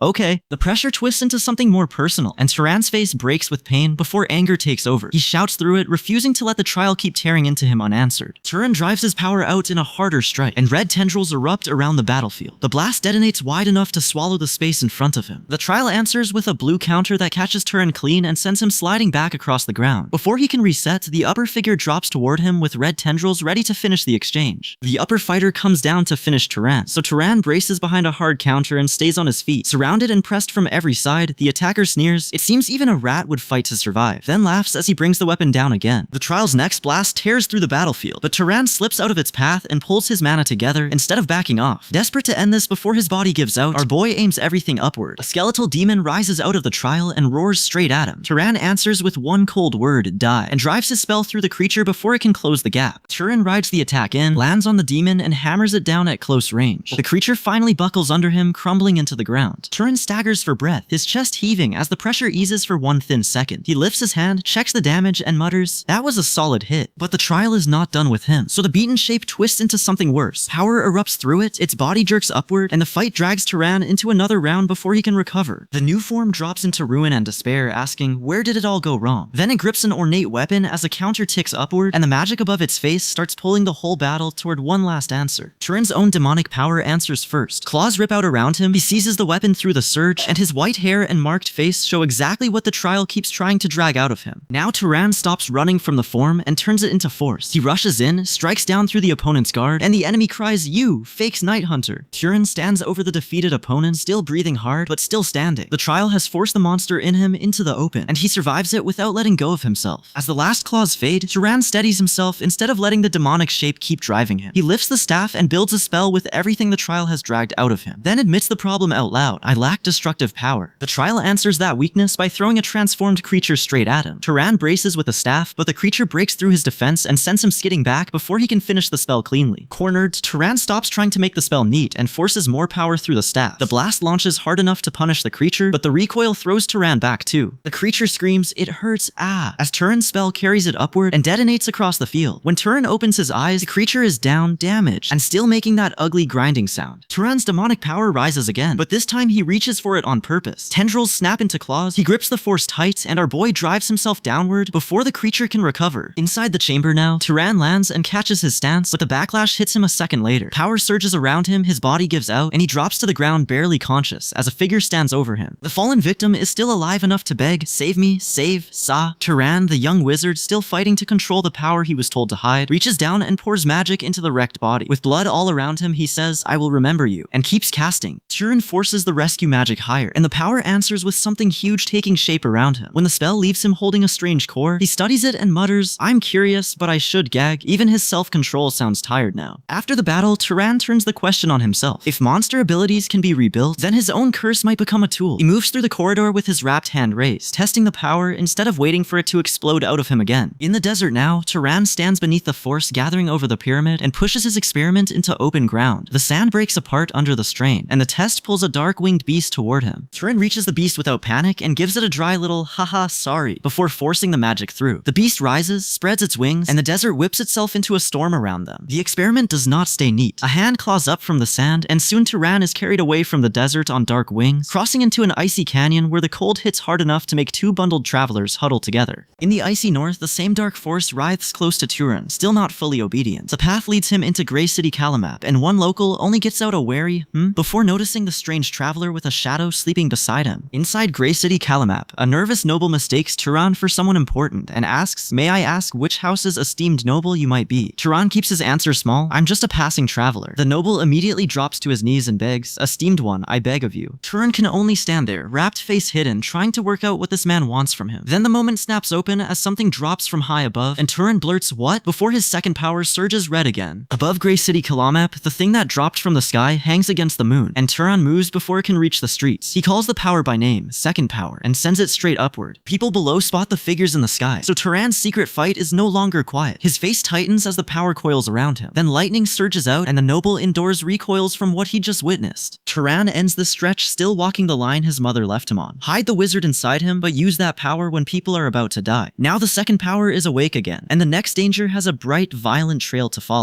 S1: Okay. The pressure twists into something more personal, and Turan's face breaks with pain before anger takes over. He shouts through it, refusing to let the trial keep tearing into him unanswered. Turan drives his power out in a harder strike, and red tendrils erupt around the battlefield. The blast detonates wide enough to swallow the space in front of him. The trial answers with a blue counter that catches Turan clean and sends him sliding back across the ground. Before he can reset, the upper figure drops toward him with red tendrils ready to finish the exchange. The upper fighter comes down to finish Turan, so Turan braces behind a hard counter and stays on his feet. Surrounded and pressed from every side, the attacker sneers. It seems even a rat would fight to survive, then laughs as he brings the weapon down again. The trial's next blast tears through the battlefield, but Turan slips out of its path and pulls his mana together instead of backing off. Desperate to end this before his body gives out, our boy aims everything upward. A skeletal demon rises out of the trial and roars straight at him. Turan answers with one cold word, die, and drives his spell through the creature before it can close the gap. Turan rides the attack in, lands on the demon, and hammers it down at close range. The creature finally buckles under him, crumbling into the ground. Turan staggers for breath, his chest heaving as the pressure eases for one thin second. He lifts his hand, checks the damage, and mutters, that was a solid hit. But the trial is not done with him, so the beaten shape twists into something worse. Power erupts through it, its body jerks upward, and the fight drags Turan into another round before he can recover. The new form drops into ruin and despair, asking, where did it all go wrong? Then it grips an ornate weapon as the counter ticks upward, and the magic above its face starts pulling the whole battle toward one last answer. Turan's own demonic power answers first. Claws rip out around him, he seizes the weapon through the surge, and his white hair and marked face show exactly what the trial keeps trying to drag out of him. Now Turan stops running from the form and turns it into force. He rushes in, strikes down through the opponent's guard, and the enemy cries, you, Fake's Night Hunter. Turan stands over the defeated opponent, still breathing hard, but still standing. The trial has forced the monster in him into the open, and he survives it without letting go of himself. As the last claws fade, Turan steadies himself instead of letting the demonic shape keep driving him. He lifts the staff and builds a spell with everything the trial has dragged out of him, then admits the problem out loud, I lack destructive power. The trial answers that weakness by throwing a transformed creature straight at him. Turan braces with a staff, but the creature breaks through his defense and sends him skidding back before he can finish the spell cleanly. Cornered, Turan stops trying to make the spell neat and forces more power through the staff. The blast launches hard enough to punish the creature, but the recoil throws Turan back too. The creature screams, it hurts, ah, as Turan's spell carries it upward and detonates across the field. When Turan opens his eyes, the creature is down, damaged, and still making that ugly grinding sound. Turan's demonic power rises again, but this time he reaches for it on purpose. Tendrils snap into claws, he grips the force tight, and our boy drives himself downward before the creature can recover. Inside the chamber now, Turan lands and catches his stance, but the backlash hits him a second later. Power surges around him, his body gives out, and he drops to the ground barely conscious as a figure stands over him. The fallen victim is still alive enough to beg, save me, save, Sa. Turan, the young wizard still fighting to control the power he was told to hide, reaches down and pours magic into the wrecked body. With blood all around him, he says, I will remember you, and keeps casting. Turan forces forces the rescue magic higher, and the power answers with something huge taking shape around him. When the spell leaves him holding a strange core, he studies it and mutters, "I'm curious, but I should gag." Even his self-control sounds tired now. After the battle, Turan turns the question on himself. If monster abilities can be rebuilt, then his own curse might become a tool. He moves through the corridor with his wrapped hand raised, testing the power instead of waiting for it to explode out of him again. In the desert now, Turan stands beneath the force gathering over the pyramid and pushes his experiment into open ground. The sand breaks apart under the strain, and the test pulls a dark-winged beast toward him. Turan reaches the beast without panic and gives it a dry little haha sorry before forcing the magic through. The beast rises, spreads its wings, and the desert whips itself into a storm around them. The experiment does not stay neat. A hand claws up from the sand, and soon Turan is carried away from the desert on dark wings, crossing into an icy canyon where the cold hits hard enough to make two bundled travelers huddle together. In the icy north, the same dark force writhes close to Turan, still not fully obedient. The path leads him into Grey City Calamap, and one local only gets out a wary before noticing the strange traveler with a shadow sleeping beside him. Inside Grey City Calamap, a nervous noble mistakes Turan for someone important and asks, "May I ask which house's esteemed noble you might be?" Turan keeps his answer small, "I'm just a passing traveler." The noble immediately drops to his knees and begs, "Esteemed one, I beg of you." Turan can only stand there, wrapped face hidden, trying to work out what this man wants from him. Then the moment snaps open as something drops from high above, and Turan blurts, "What?" before his second power surges red again. Above Grey City Calamap, the thing that dropped from the sky hangs against the moon, and Turan moves before it can reach the streets. He calls the power by name, second power, and sends it straight upward. People below spot the figures in the sky, so Turan's secret fight is no longer quiet. His face tightens as the power coils around him. Then lightning surges out, and the noble indoors recoils from what he just witnessed. Turan ends the stretch still walking the line his mother left him on. Hide the wizard inside him, but use that power when people are about to die. Now the second power is awake again, and the next danger has a bright, violent trail to follow.